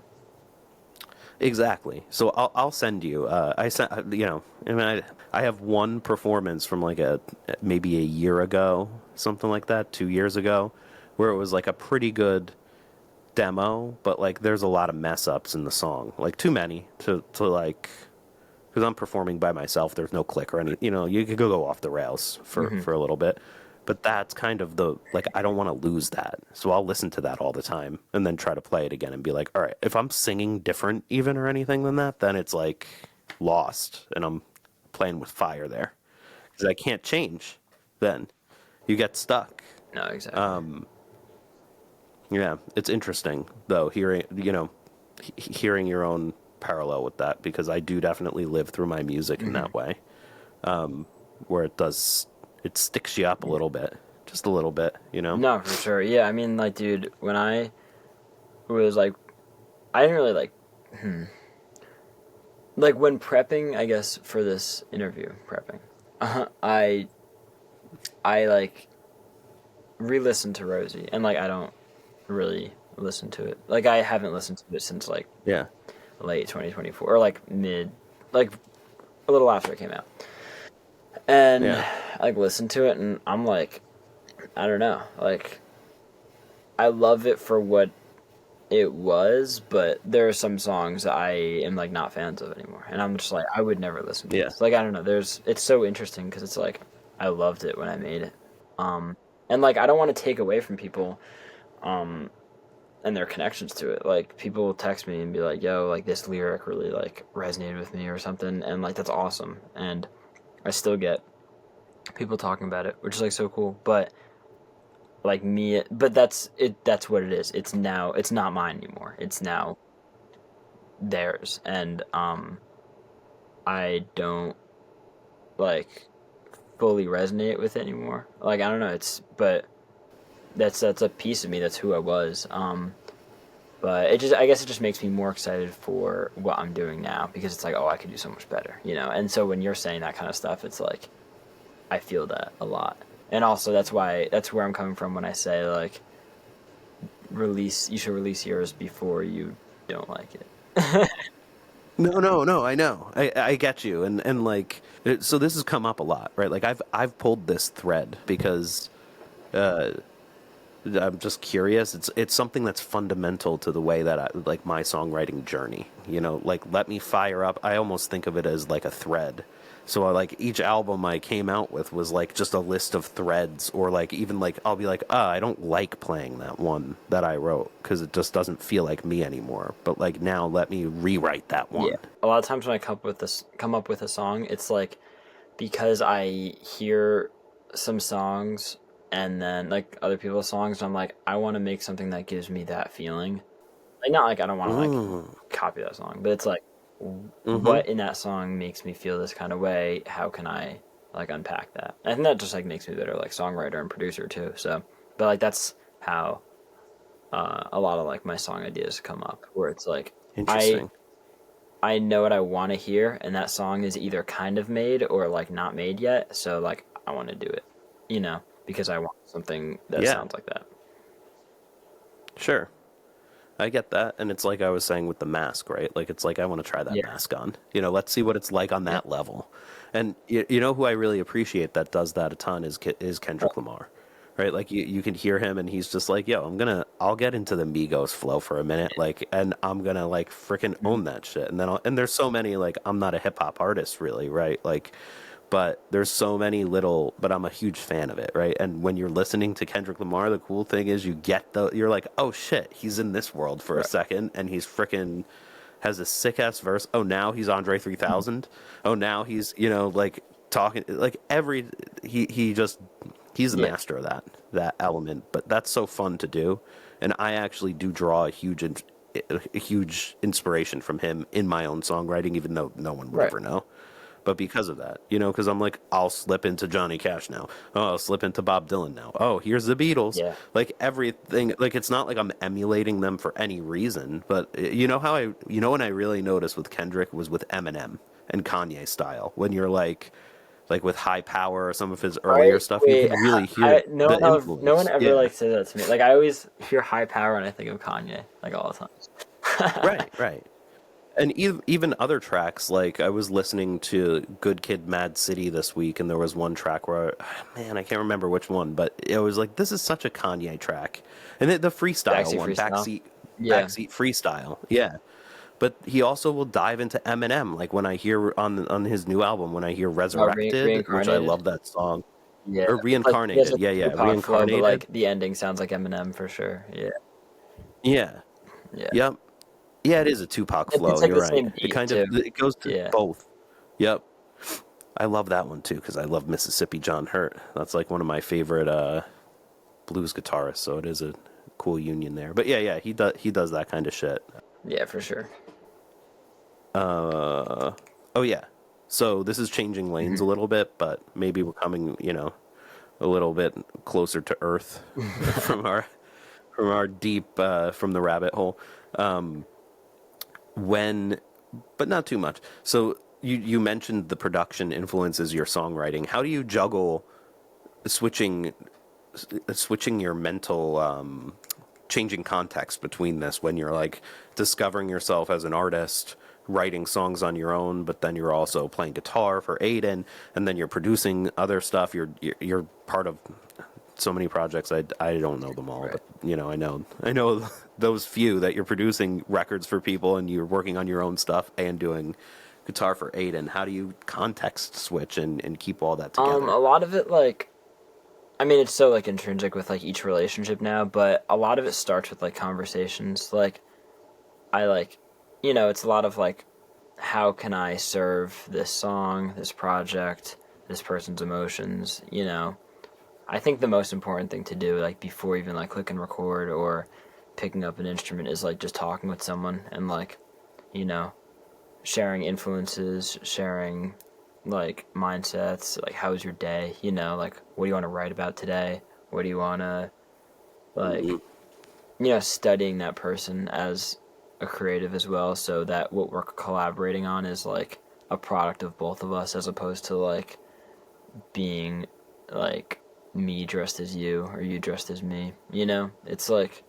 Exactly. So I'll send you. I sent, you know, I mean, I have one performance from like maybe a year ago, something like that, 2 years ago, where it was like a pretty good demo, but like there's a lot of mess ups in the song, like too many to like because I'm performing by myself. There's no click or any, you could go off the rails for a little bit. But that's kind of I don't want to lose that. So I'll listen to that all the time and then try to play it again and be like, all right, if I'm singing different even or anything than that, then it's like lost and I'm playing with fire there. Because I can't change then. You get stuck. No, exactly. Yeah, it's interesting though hearing your own parallel with that, because I do definitely live through my music in that way, where it sticks you up a little bit, just a little bit, No, for sure. Yeah, I mean, like, dude, when I was like, I didn't really like when prepping, I guess, for this interview, I like re-listened to Rosie, and like I don't really listen to it. Like I haven't listened to it since like yeah, late 2024 or like mid, like a little after it came out. And yeah. I like listened to it, and I'm like, I don't know, like I love it for what it was, but there are some songs that I am like not fans of anymore, and I'm just like I would never listen to Yeah. this. Like I don't know, it's so interesting because it's like I loved it when I made it, and like I don't want to take away from people, and their connections to it. Like people will text me and be like, "Yo, like this lyric really like resonated with me or something," and like that's awesome, and I still get people talking about it, which is like so cool, but like me, but that's it, that's what it is. It's now, it's not mine anymore, it's now theirs, and I don't like fully resonate with it anymore. Like I don't know, it's, but that's a piece of me, that's who I was, but it just, I guess it just makes me more excited for what I'm doing now, because it's like, oh, I could do so much better, and so when you're saying that kind of stuff, it's like I feel that a lot. And also that's where I'm coming from when I say like you should release yours before you don't like it. No, I know. I get you. And like, so this has come up a lot, right? Like I've pulled this thread because I'm just curious. It's something that's fundamental to the way that I like my songwriting journey. Like let me fire up. I almost think of it as like a thread. So like each album I came out with was like just a list of threads, or like even like I'll be like, I don't like playing that one that I wrote because it just doesn't feel like me anymore. But like now let me rewrite that one. Yeah. A lot of times when I come up with a song, it's like because I hear some songs and then like other people's songs, and I'm like, I want to make something that gives me that feeling. Like not like I don't want to like copy that song, but it's like what in that song makes me feel this kind of way? How can I like unpack that? I think that just like makes me better like songwriter and producer too. So, but like that's how a lot of like my song ideas come up, where it's like Interesting. I know what I want to hear, and that song is either kind of made or like not made yet. So like I want to do it, because I want something that sounds like that. Sure. I get that, and it's like I was saying with the mask, right? Like it's like I want to try that mask on. Let's see what it's like on that level. And you know who I really appreciate that does that a ton is Kendrick Lamar, right? Like you can hear him, and he's just like, "Yo, I'll get into the Migos flow for a minute, like, and I'm gonna like freaking own that shit." And then and there's so many like I'm not a hip hop artist really, right? Like. But there's so many but I'm a huge fan of it, right? And when you're listening to Kendrick Lamar, the cool thing is you're like, oh shit, he's in this world for a second, and he's freaking has a sick ass verse. Oh, now he's Andre 3000. Oh, now he's like talking like he's the master of that element. But that's so fun to do, and I actually do draw a huge inspiration from him in my own songwriting, even though no one would ever know. But because of that, because I'm like, I'll slip into Johnny Cash now. Oh, I'll slip into Bob Dylan now. Oh, here's the Beatles. Yeah. Like everything, like it's not like I'm emulating them for any reason. But when I really noticed with Kendrick was with Eminem and Kanye style. When you're like with High Power or some of his earlier stuff, you can really hear the influence. No one ever like said that to me. Like I always hear High Power and I think of Kanye, like all the time. Right. And even other tracks, like I was listening to Good Kid, Mad City this week, and there was one track where, man, I can't remember which one, but it was like, this is such a Kanye track. And the freestyle one, freestyle. backseat freestyle, yeah. but he also will dive into Eminem. Like when I hear on his new album, when I hear Resurrected, which I Reincarnated. love that song, Yeah, or it's like he has Reincarnated. like Yeah, a yeah, Tupac flow, but Reincarnated. like the ending sounds like Eminem for sure. Yeah, Yeah, yeah. yep, yeah. It is a Tupac It's flow. like You're the right. same It beat kind of too. it goes through Yeah, both. Yep. I love that one too because I love Mississippi John Hurt. That's like one of my favorite blues guitarists. So it is a cool union there. But yeah, yeah, he does that kind of shit. yeah, for sure. Oh yeah. So this is changing lanes a little bit, but maybe we're coming, a little bit closer to earth from our deep from the rabbit hole. When, but not too much. So you mentioned the production influences your songwriting. How do you juggle switching switching your mental changing context between this when you're like discovering yourself as an artist, writing songs on your own, but then you're also playing guitar for Aiden, and then you're producing other stuff. You're part of so many projects. I don't know them all, Right. but I know those few that you're producing records for people and you're working on your own stuff and doing guitar for Aiden. How do you context switch and keep all that together? A lot of it like I mean, it's so like intrinsic with like each relationship now, but a lot of it starts with like conversations. Like I like, it's a lot of like, how can I serve this song, this project, this person's emotions? I think the most important thing to do, like before even like clicking record or picking up an instrument, is like just talking with someone and like, you know, sharing influences, sharing like mindsets, like how was your day, like what do you want to write about today? What do you want to like, studying that person as a creative as well, so that what we're collaborating on is like a product of both of us as opposed to like being like me dressed as you or you dressed as me. It's like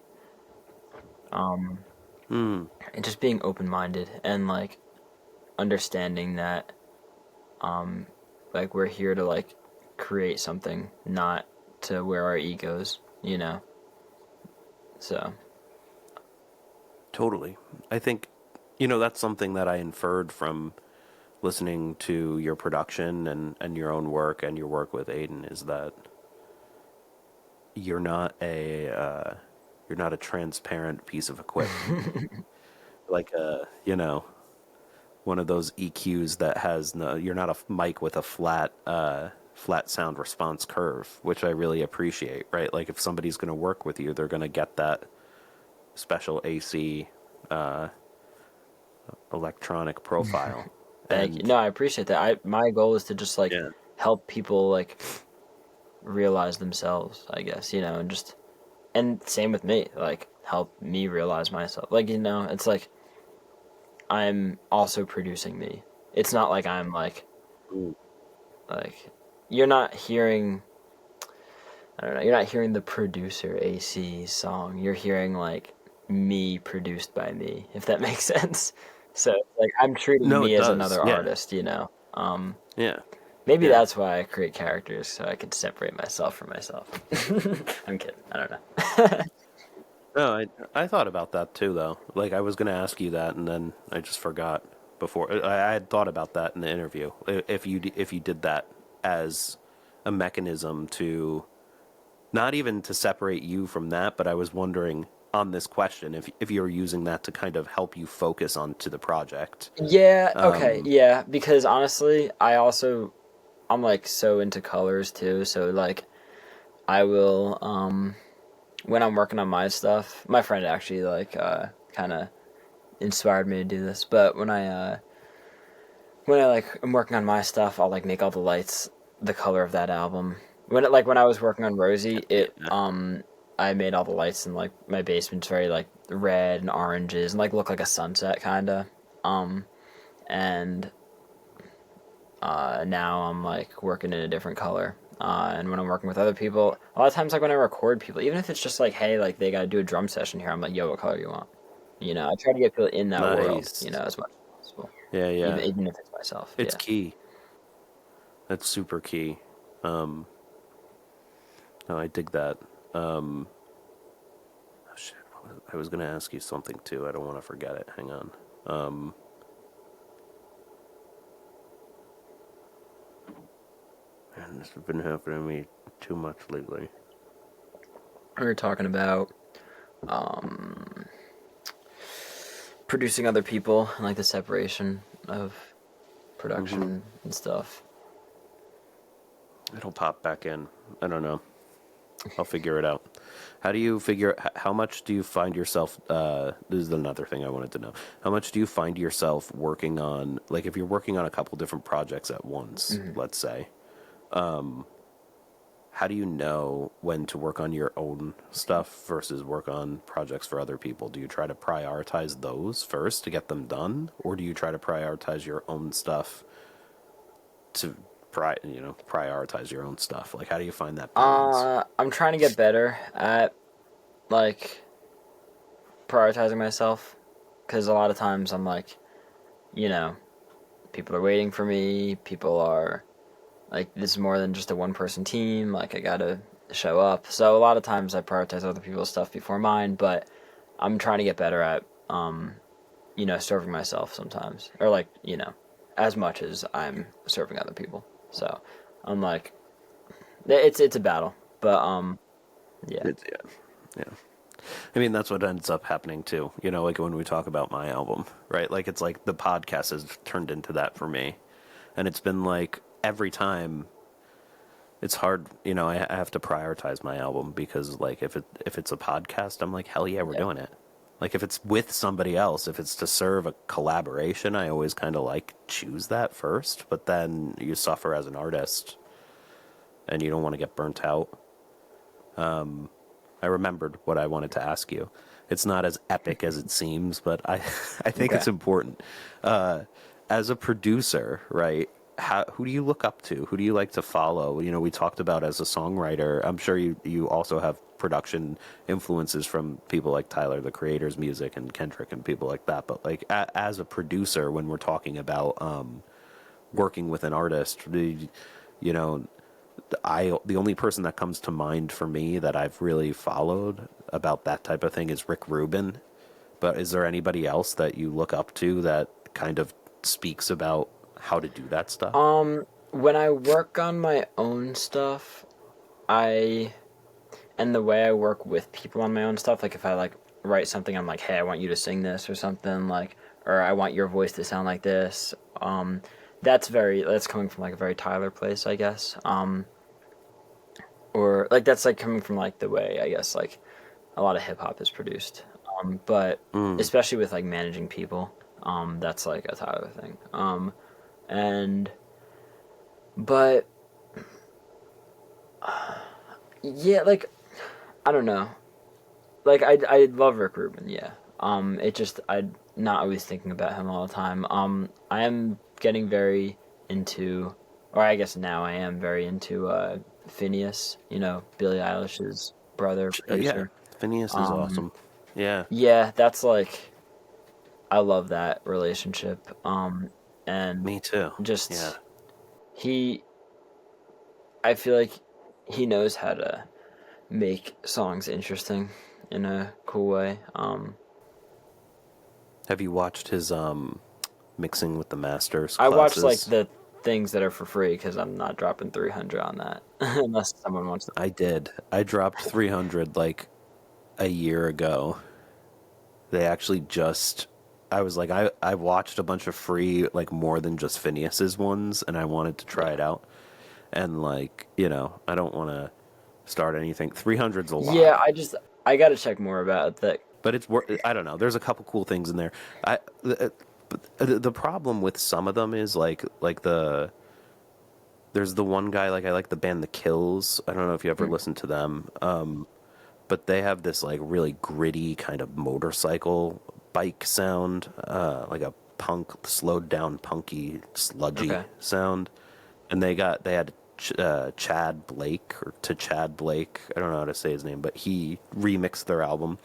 Hmm. and just being open-minded and like understanding that like we're here to like create something, not to wear our egos. So Totally. I think, that's something that I inferred from listening to your production and your own work and your work with Aiden is that you're not a transparent piece of equipment. Like one of those EQs that has no, you're not a mic with a flat sound response curve, which I really appreciate, right? Like if somebody's going to work with you, they're going to get that special AC electronic profile. thank you. And No, I appreciate that. My goal is to just like yeah, help people like realize themselves, I guess, and just and same with me, like help me realize myself. Like, it's like I'm also producing me. It's not like I'm like you're not hearing I don't know, you're not hearing the producer AC song. You're hearing like me produced by me, if that makes sense. So like I'm treating no, me it as does. another Yeah, artist. yeah, Maybe yeah. that's why I create characters so I can separate myself from myself. I'm kidding. I don't know. No, I thought about that too, though. Like I was going to ask you that, and then I just forgot before. I had thought about that in the interview. If you did that as a mechanism to not even to separate you from that, but I was wondering on this question if you were using that to kind of help you focus onto the project. Yeah, okay, yeah, because honestly, I'm like so into colors too, so like I will when I'm working on my stuff, my friend actually like kind of inspired me to do this, but when I like am working on my stuff, I'll like make all the lights the color of that album. When I was working on Rosie, it Yeah. I made all the lights in like my basement's very like red and oranges and like look like a sunset kind of. And now I'm like working in a different color. And when I'm working with other people, a lot of times like when I record people, even if it's just like, hey, like they got to do a drum session here, I'm like, yo, what color you want? I try to get people in that world, Nice. as much as possible, Yeah, yeah. even if it's myself. It's Yeah. key. That's super key. Um, no, I dig that. Oh shit! I was gonna ask you something too. I don't want to forget it. Hang on. And this has been happening to me too much lately. We were talking about producing other people and like the separation of production and stuff. It'll pop back in. I don't know. I'll figure it out. How do you figure? How much do you find yourself? This is another thing I wanted to know. How much do you find yourself working on? Like, if you're working on a couple different projects at once, let's say, how do you know when to work on your own stuff versus work on projects for other people? Do you try to prioritize those first to get them done, or do you try to prioritize your own stuff to prioritize your own stuff? Like, how do you find that balance? I'm trying to get better at like prioritizing myself, because a lot of times I'm like, people are waiting for me. People are like, this is more than just a one-person team. Like, I gotta show up. So a lot of times I prioritize other people's stuff before mine. But I'm trying to get better at, serving myself sometimes, or like, as much as I'm serving other people. So I'm like, it's a battle, but yeah. Yeah. I mean, that's what ends up happening too. Like when we talk about my album, right? Like, it's like the podcast has turned into that for me. And it's been like every time it's hard, I have to prioritize my album because like if it's a podcast, I'm like, hell yeah, we're doing it. Like if it's with somebody else, if it's to serve a collaboration, I always kind of like choose that first, but then you suffer as an artist and you don't want to get burnt out. I remembered what I wanted to ask you. It's not as epic as it seems, but I think it's important. As a producer, right? Who do you look up to? Who do you like to follow? We talked about as a songwriter. I'm sure you also have production influences from people like Tyler, the Creator's music, and Kendrick and people like that. But like as a producer, when we're talking about working with an artist, the only person that comes to mind for me that I've really followed about that type of thing is Rick Rubin. But is there anybody else that you look up to that kind of speaks about how to do that stuff? When I work on my own stuff, and the way I work with people on my own stuff, like if I like write something, I'm like, hey, I want you to sing this or something, like, or I want your voice to sound like this. That's coming from like a very Tyler place, I guess. Or like that's like coming from like the way I guess like a lot of hip hop is produced. But especially with like managing people, that's like a Tyler thing. But yeah, like I don't know. Like I love Rick Rubin, yeah. I'm not always thinking about him all the time. I am getting very into, or I guess now I am very into Phineas, Billie Eilish's brother, producer. Yeah, Phineas is awesome. Yeah. Yeah, that's like, I love that relationship. And Me too. just Yeah. I feel like he knows how to make songs interesting in a cool way. Have you watched his mixing with the masters I watch classes? like the things that are for free because I'm not dropping 300 on that unless someone wants to. I did. I dropped 300 like a year ago. They actually I was like, I watched a bunch of free, like more than just Phineas's ones, and I wanted to try it out. And like, I don't want to start anything. 300's a lot. Yeah, I got to check more about that. But it's I don't know. There's a couple cool things in there. The problem with some of them is there's the one guy, like I like the band The Kills. I don't know if you ever listened to them. But they have this like really gritty kind of motorcycle bike sound, like a slowed down punky sludgy sound. And they had Chad Blake, I don't know how to say his name, but he remixed their album.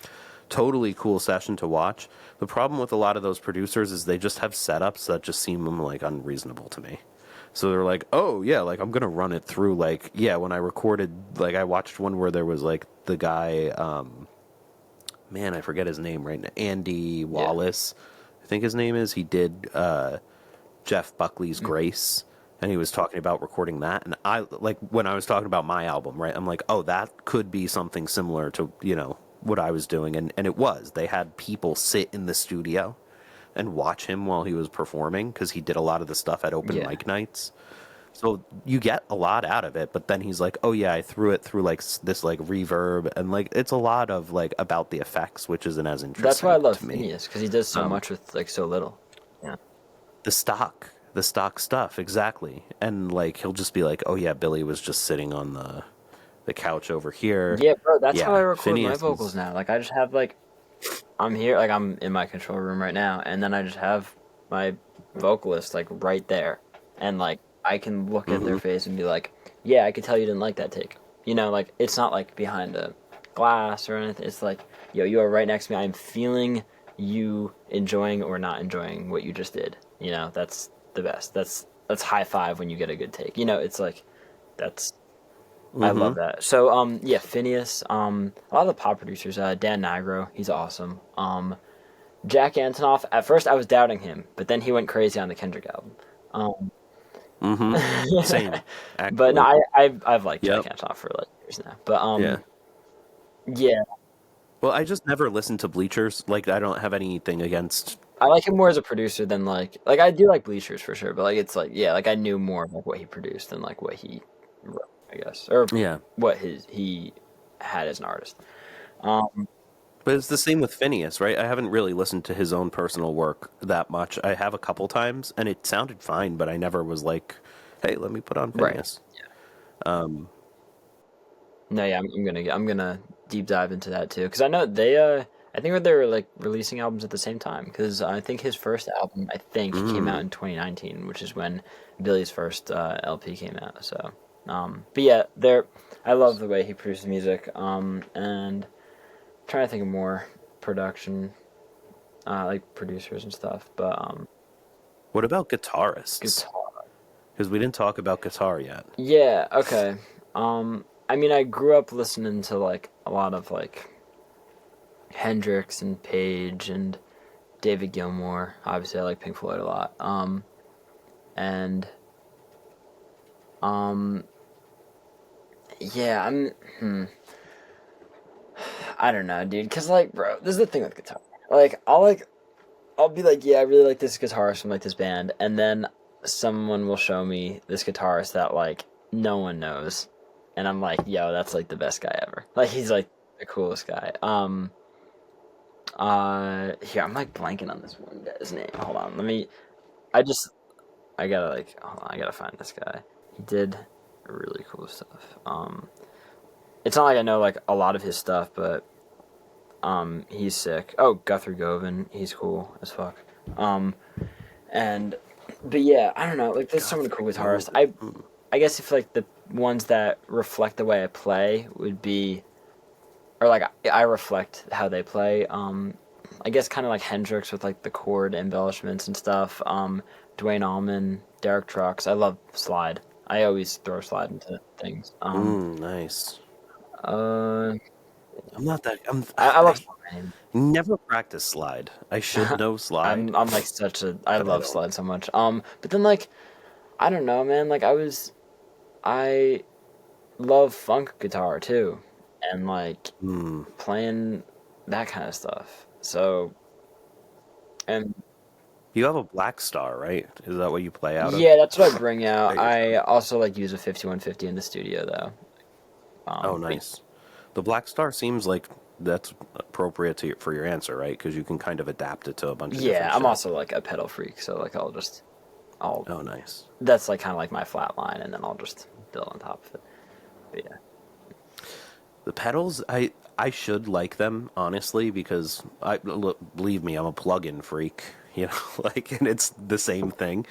Totally cool session to watch. The problem with a lot of those producers is they just have setups that just seem like unreasonable to me. So they're like, oh yeah, like I'm gonna run it through. Like, yeah, when I recorded, like I watched one where there was like the guy, man, I forget his name right now, Andy Wallace. I think his name is. He did Jeff Buckley's Grace, and he was talking about recording that. And I like when I was talking about my album, right? I'm like, oh, that could be something similar to what I was doing, and it was. They had people sit in the studio and watch him while he was performing because he did a lot of the stuff at open mic nights. So you get a lot out of it, but then he's like, "Oh yeah, I threw it through like this like reverb and like it's a lot of like about the effects, which isn't as interesting." That's why I love to me. Phineas, because he does so much with like so little. Yeah. The stock stuff, exactly. And like he'll just be like, "Oh yeah, Billy was just sitting on the couch over here." Yeah, bro, that's how I record Phineas my vocals now. Like I just have like I'm here, like I'm in my control room right now, and then I just have my vocalist like right there, and like I can look at their face and be like, yeah, I could tell you didn't like that take. Like it's not like behind a glass or anything. It's like, yo, you are right next to me. I'm feeling you enjoying or not enjoying what you just did. That's the best. That's high five when you get a good take. It's like that's I love that. So yeah, Phineas, a lot of the pop producers, Dan Nigro, he's awesome. Jack Antonoff, at first I was doubting him, but then he went crazy on the Kendrick album. Same. Actually. But no, I've liked Yep. Jack Antonoff for like years now. But Yeah. yeah, Well, I just never listened to Bleachers. Like, I don't have anything against. I like him more as a producer than like I do like Bleachers for sure, but like it's like yeah, like I knew more of like what he produced than like what he wrote, I guess, or Yeah. what he had as an artist. But it's the same with Phineas, right? I haven't really listened to his own personal work that much. I have a couple times, and it sounded fine, but I never was like, hey, let me put on Phineas. Right. No, yeah, I'm gonna deep dive into that too, because I know they I think they were like releasing albums at the same time, because I think his first album came out in 2019, which is when Billy's first LP came out. So, but yeah, I love the way he produces music. And trying to think of more production, like producers and stuff. But What about guitarists? guitar. Because we didn't talk about guitar yet. Yeah. Okay. I mean, I grew up listening to like a lot of like Hendrix and Page and David Gilmour. Obviously, I like Pink Floyd a lot. And yeah, I don't know, dude. Cause like, bro, this is the thing with guitar. Like, I'll be like, yeah, I really like this guitarist from like this band, and then someone will show me this guitarist that like no one knows, and I'm like, yo, that's like the best guy ever. Like he's like the coolest guy. Here I'm like blanking on this one guy's name. Hold on, I gotta like, hold on, I gotta find this guy. He did really cool stuff. It's not like I know like a lot of his stuff, but he's sick. Oh, Guthrie Govan, he's cool as fuck. But yeah, I don't know. Like, there's so many cool guitarists. I guess if like the ones that reflect the way I play would be, or like I reflect how they play. I guess kind of like Hendrix with like the chord embellishments and stuff. Dwayne Allman, Derek Trucks. I love slide. I always throw slide into things. Nice. I'm not that. I love slide. Never practice slide. I should know slide. I'm like I love slide so much. But then like, I don't know, man. Like I love funk guitar too, and like playing that kind of stuff. So, and you have a Black Star, right? Is that what you play out of? Yeah, that's what I bring out. I also like use a 5150 in the studio though. Oh, nice. The Black Star seems like that's appropriate for your answer, right? Because you can kind of adapt it to a bunch of different I'm shit. also like a pedal freak, so like I'll Oh, nice. That's like kind of like my flat line, and then I'll just build on top of it. But yeah. The pedals, I should like them, honestly, because believe me, I'm a plug-in freak, like, and it's the same thing.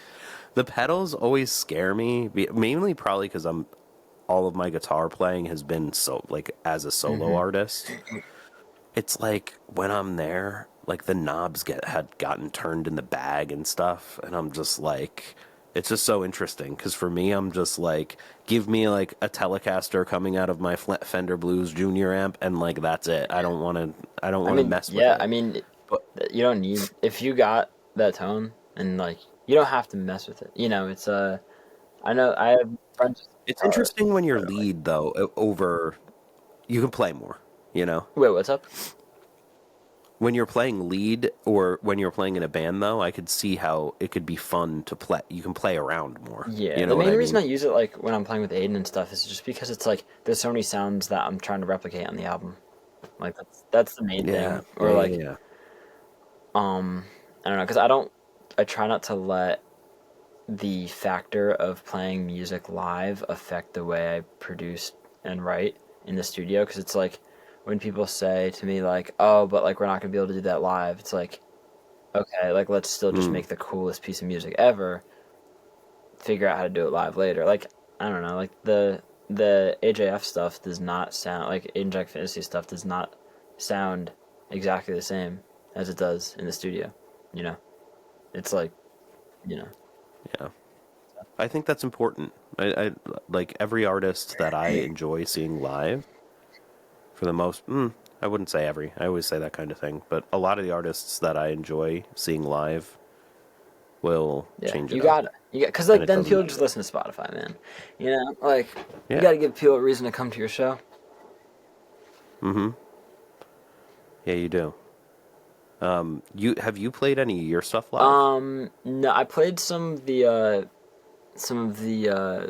The pedals always scare me, mainly probably because all of my guitar playing has been as a solo artist. It's like when I'm there, like the knobs had gotten turned in the bag and stuff, and I'm just like, it's just so interesting because for me, I'm just like, give me like a Telecaster coming out of my Fender Blues Junior amp, and that's it. I don't want to mess with it. Yeah, I mean, you don't need, if you got that tone, and like you don't have to mess with it. You know, it's I know I have friends. It's interesting when you're lead though over you can play more, you know. Wait, what's up? When you're playing lead or when you're playing in a band though, I could see how it could be fun to play. You can play around more. Yeah, You know the what main I reason mean? I use it like when I'm playing with Aiden and stuff is just because it's like there's so many sounds that I'm trying to replicate on the album. Like that's the main Yeah. thing. Or like Yeah. I don't know, because I try not to let the factor of playing music live affect the way I produce and write in the studio, because it's like when people say to me like, oh, but like we're not gonna be able to do that live, it's like, okay, like let's still just make the coolest piece of music ever, figure out how to do it live later. Like I don't know, like the AJF stuff does not sound like Aiden Jack Finnecy stuff does not sound exactly the same as it does in the studio. You know, it's like, you know, Yeah. I think that's important. I like every artist that I enjoy seeing live for the most I wouldn't say every. I always say that kind of thing, but a lot of the artists that I enjoy seeing live will yeah, change you it up. gotta, because And like it then doesn't people just listen to Spotify, man. You know, like you Yeah. gotta give people a reason to come to your show. Yeah, you do. You played any of your stuff live? No, I played some of the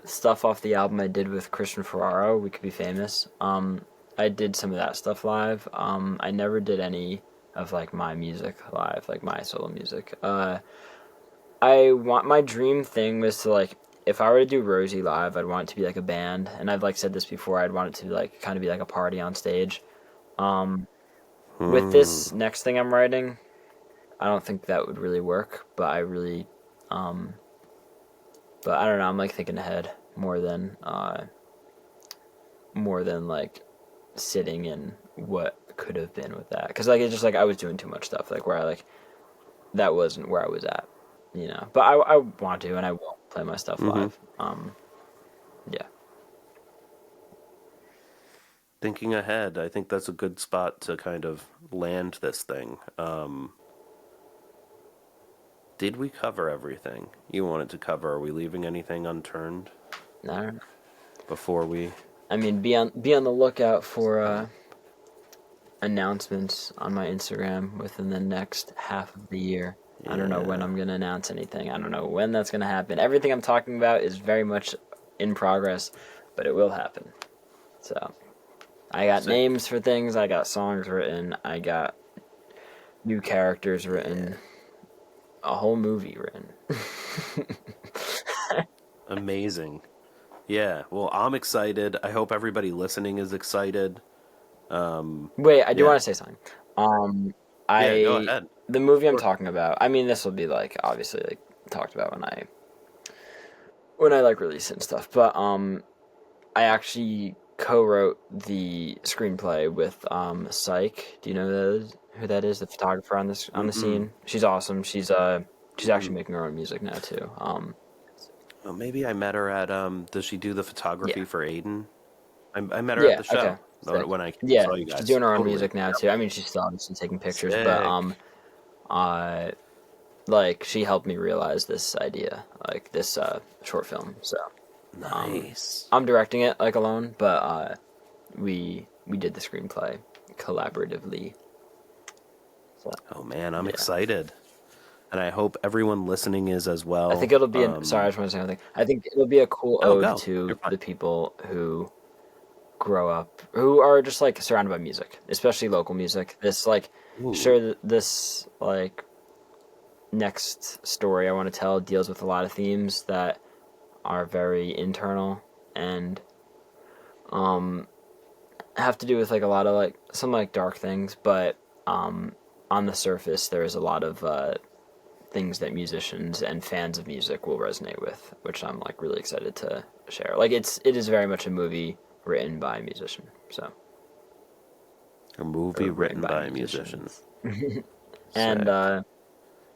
stuff off the album I did with Christian Ferraro. We Could Be Famous. I did some of that stuff live. I never did any of like my music live, like my solo music. My dream thing was to like, if I were to do Rosie live, I'd want it to be like a band, and I've like said this before. I'd want it to like kind of be like a party on stage. With this next thing I'm writing, I don't think that would really work, but but I don't know. I'm like thinking ahead more than like sitting in what could have been with that, because like it's just like I was doing too much stuff like where I like that wasn't where I was at, you know. But I want to, and I will play my stuff live. Yeah. Thinking ahead, I think that's a good spot to kind of land this thing. Did we cover everything you wanted to cover? Are we leaving anything unturned I don't know. before we I mean, be on the lookout for stop? announcements on my Instagram within the next half of the year. I don't know when Yeah. I'm going to announce anything. I don't know when that's going to happen. Everything I'm talking about is very much in progress, but it will happen. So, I got Sick. names for things, I got songs written, I got new characters written, a whole movie written. Amazing. Yeah. Well, I'm excited. I hope everybody listening is excited. Wait, I do Yeah. want to say something. Yeah, go I ahead. the movie I'm Sure. talking about. I mean, this will be like obviously like talked about when I like release it and stuff. But I actually co-wrote the screenplay with Psych. Do you know who that is? The photographer on this on the Mm-mm. scene. She's awesome. She's actually Mm-mm. making her own music now too. Well, maybe I met her at does she do the Yeah. photography for Aiden? I met her at Yeah, the okay. show Sick. when I Yeah, saw you she's guys. doing her own Totally. music now Yep. too. I mean, she's still obviously taking pictures, but Sick. uh like she helped me realize this idea, like this short film. So, Nice. I'm directing it like alone, but we did the screenplay collaboratively. So, Oh man, I'm yeah. excited. And I hope everyone listening is as I think well. it'll be sorry, I just want to say something. I think it'll be a cool Oh, ode go. You're to fine. the people who grow up, who are just like surrounded by music, especially local music. This like Ooh. sure this like next story I want to tell deals with a lot of themes that are very internal and have to do with like a lot of like some like dark things, but on the surface there is a lot of things that musicians and fans of music will resonate with, which I'm like really excited to share. Like it is very much a movie written by a musician. So A movie or written written by by a musician. musicians. And Sick.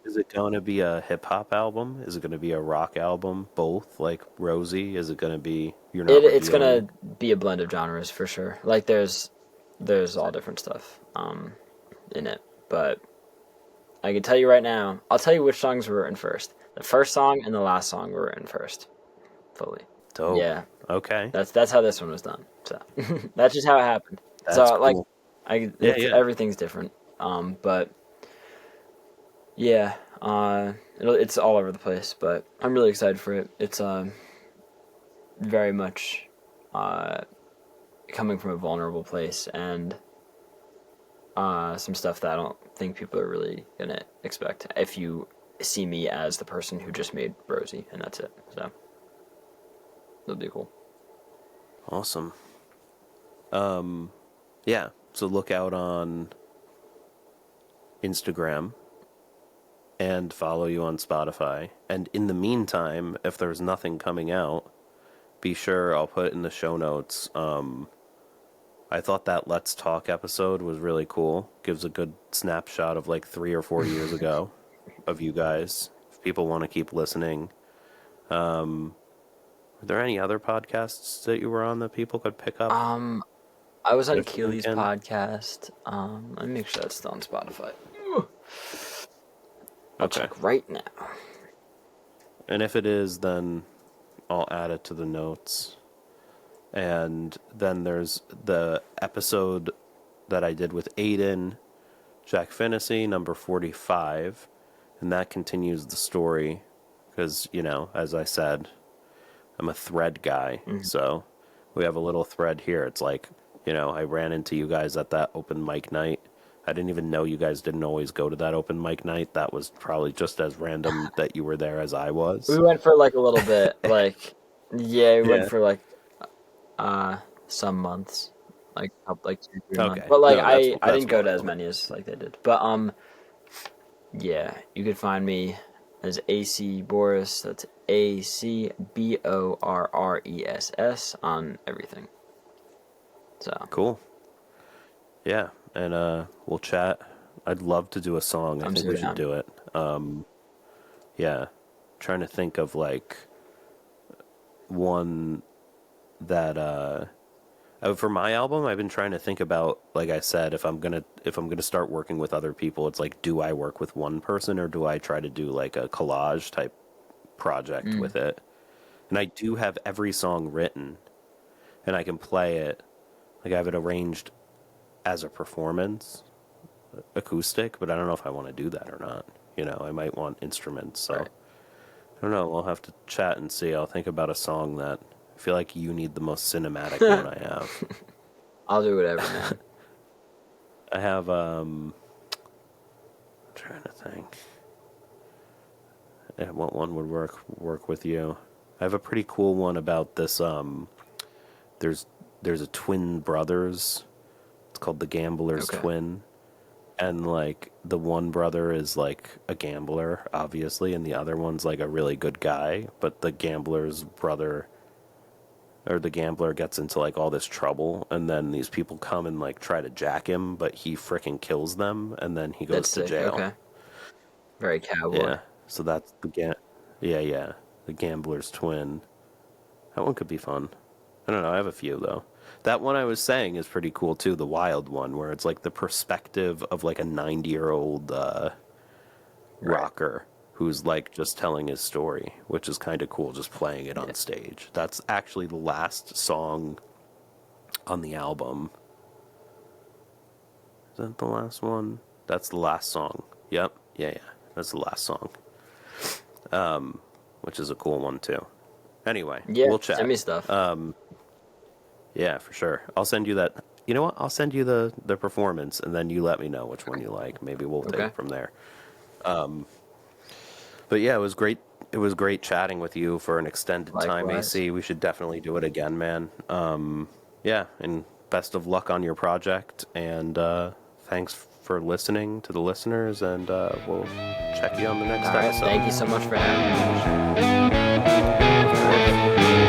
Is it going to be a hip hop album? Is it going to be a rock album? Both? Like Rosie? Is it going to be you're not it's revealing? gonna be a blend of genres for sure. Like there's all different stuff in it, but I can tell you right now. I'll tell you which songs were written first. The first song and the last song were written first, fully. Dope. Yeah, Okay. that's how this one was done. So that's just how it happened. That's so like, cool. everything's different. But yeah, it's all over the place. But I'm really excited for it. It's very much coming from a vulnerable place and some stuff that I don't think people are really gonna expect if you see me as the person who just made Rosie, and that's it. So that'll be cool. Awesome. Yeah, so look out on Instagram and follow you on Spotify. And in the meantime, if there's nothing coming out, be sure I'll put it in the show notes. I thought that Let's Talk episode was really cool. Gives a good snapshot of like 3 or 4 years ago of you guys. If people want to keep listening. Were there any other podcasts that you were on that people could pick up? I was on If Keely's we can. podcast. Let me make sure that's still on Spotify. I'll Okay. check right now. And if it is, then I'll add it to the notes. And then there's the episode that I did with Aiden Jack Finnecy, number 45. And that continues the story. Because, you know, as I said, I'm a thread guy. Mm-hmm. So we have a little thread here. It's like, you know, I ran into you guys at that open mic night. I didn't even know you guys didn't always go to that open mic night. That was probably just as random that you were there as I was. We went for like a little bit, like we went for like some months, like 2-3 months. But like No, I that's didn't go to as wonderful. many as like they did. But yeah, you could find me as AC Borress. That's ACBORRESS on everything. So Cool. Yeah, and we'll chat. I'd love to do a song. I I'm think so we should down. do it. Yeah, trying to think of like one that for my album, I've been trying to think about, like I said, if I'm gonna start working with other people, it's like, do I work with one person or do I try to do like a collage type project with it? And I do have every song written, and I can play it. Like I have it arranged as a performance, acoustic, but I don't know if I want to do that or not. You know, I might want instruments. So Right. I don't know. We'll have to chat and see. I'll think about a song that I feel like you need the most cinematic one I have. I'll do whatever, man. I have I'm trying to think. Yeah, what one would work with you? I have a pretty cool one about this there's a twin brothers. It's called The Gambler's Okay. Twin. And like the one brother is like a gambler, obviously, and the other one's like a really good guy, but the gambler gets into like all this trouble, and then these people come and like try to jack him, but he frickin' kills them, and then he goes That's to sick. jail. Okay. Very cowboy. Yeah. So that's the Gambler's Twin. That one could be fun. I don't know, I have a few though. That one I was saying is pretty cool too, the wild one, where it's like the perspective of like a 90-year-old rocker who's like just telling his story, which is kind of cool, just playing it on stage. That's actually the last song on the album. Is that the last one? That's the last song. Yep. Yeah. That's the last song. Which is a cool one too. Anyway, Yeah, we'll chat. send me stuff. Yeah, for sure. I'll send you that. You know what? I'll send you the performance, and then you let me know which one you like. Maybe we'll take it from there. But yeah, it was great. It was great chatting with you for an extended time, Likewise. AC. We should definitely do it again, man. Yeah, and best of luck on your project. And thanks for listening to the listeners. And we'll check you on the next All right. episode. Thank you so much for having me.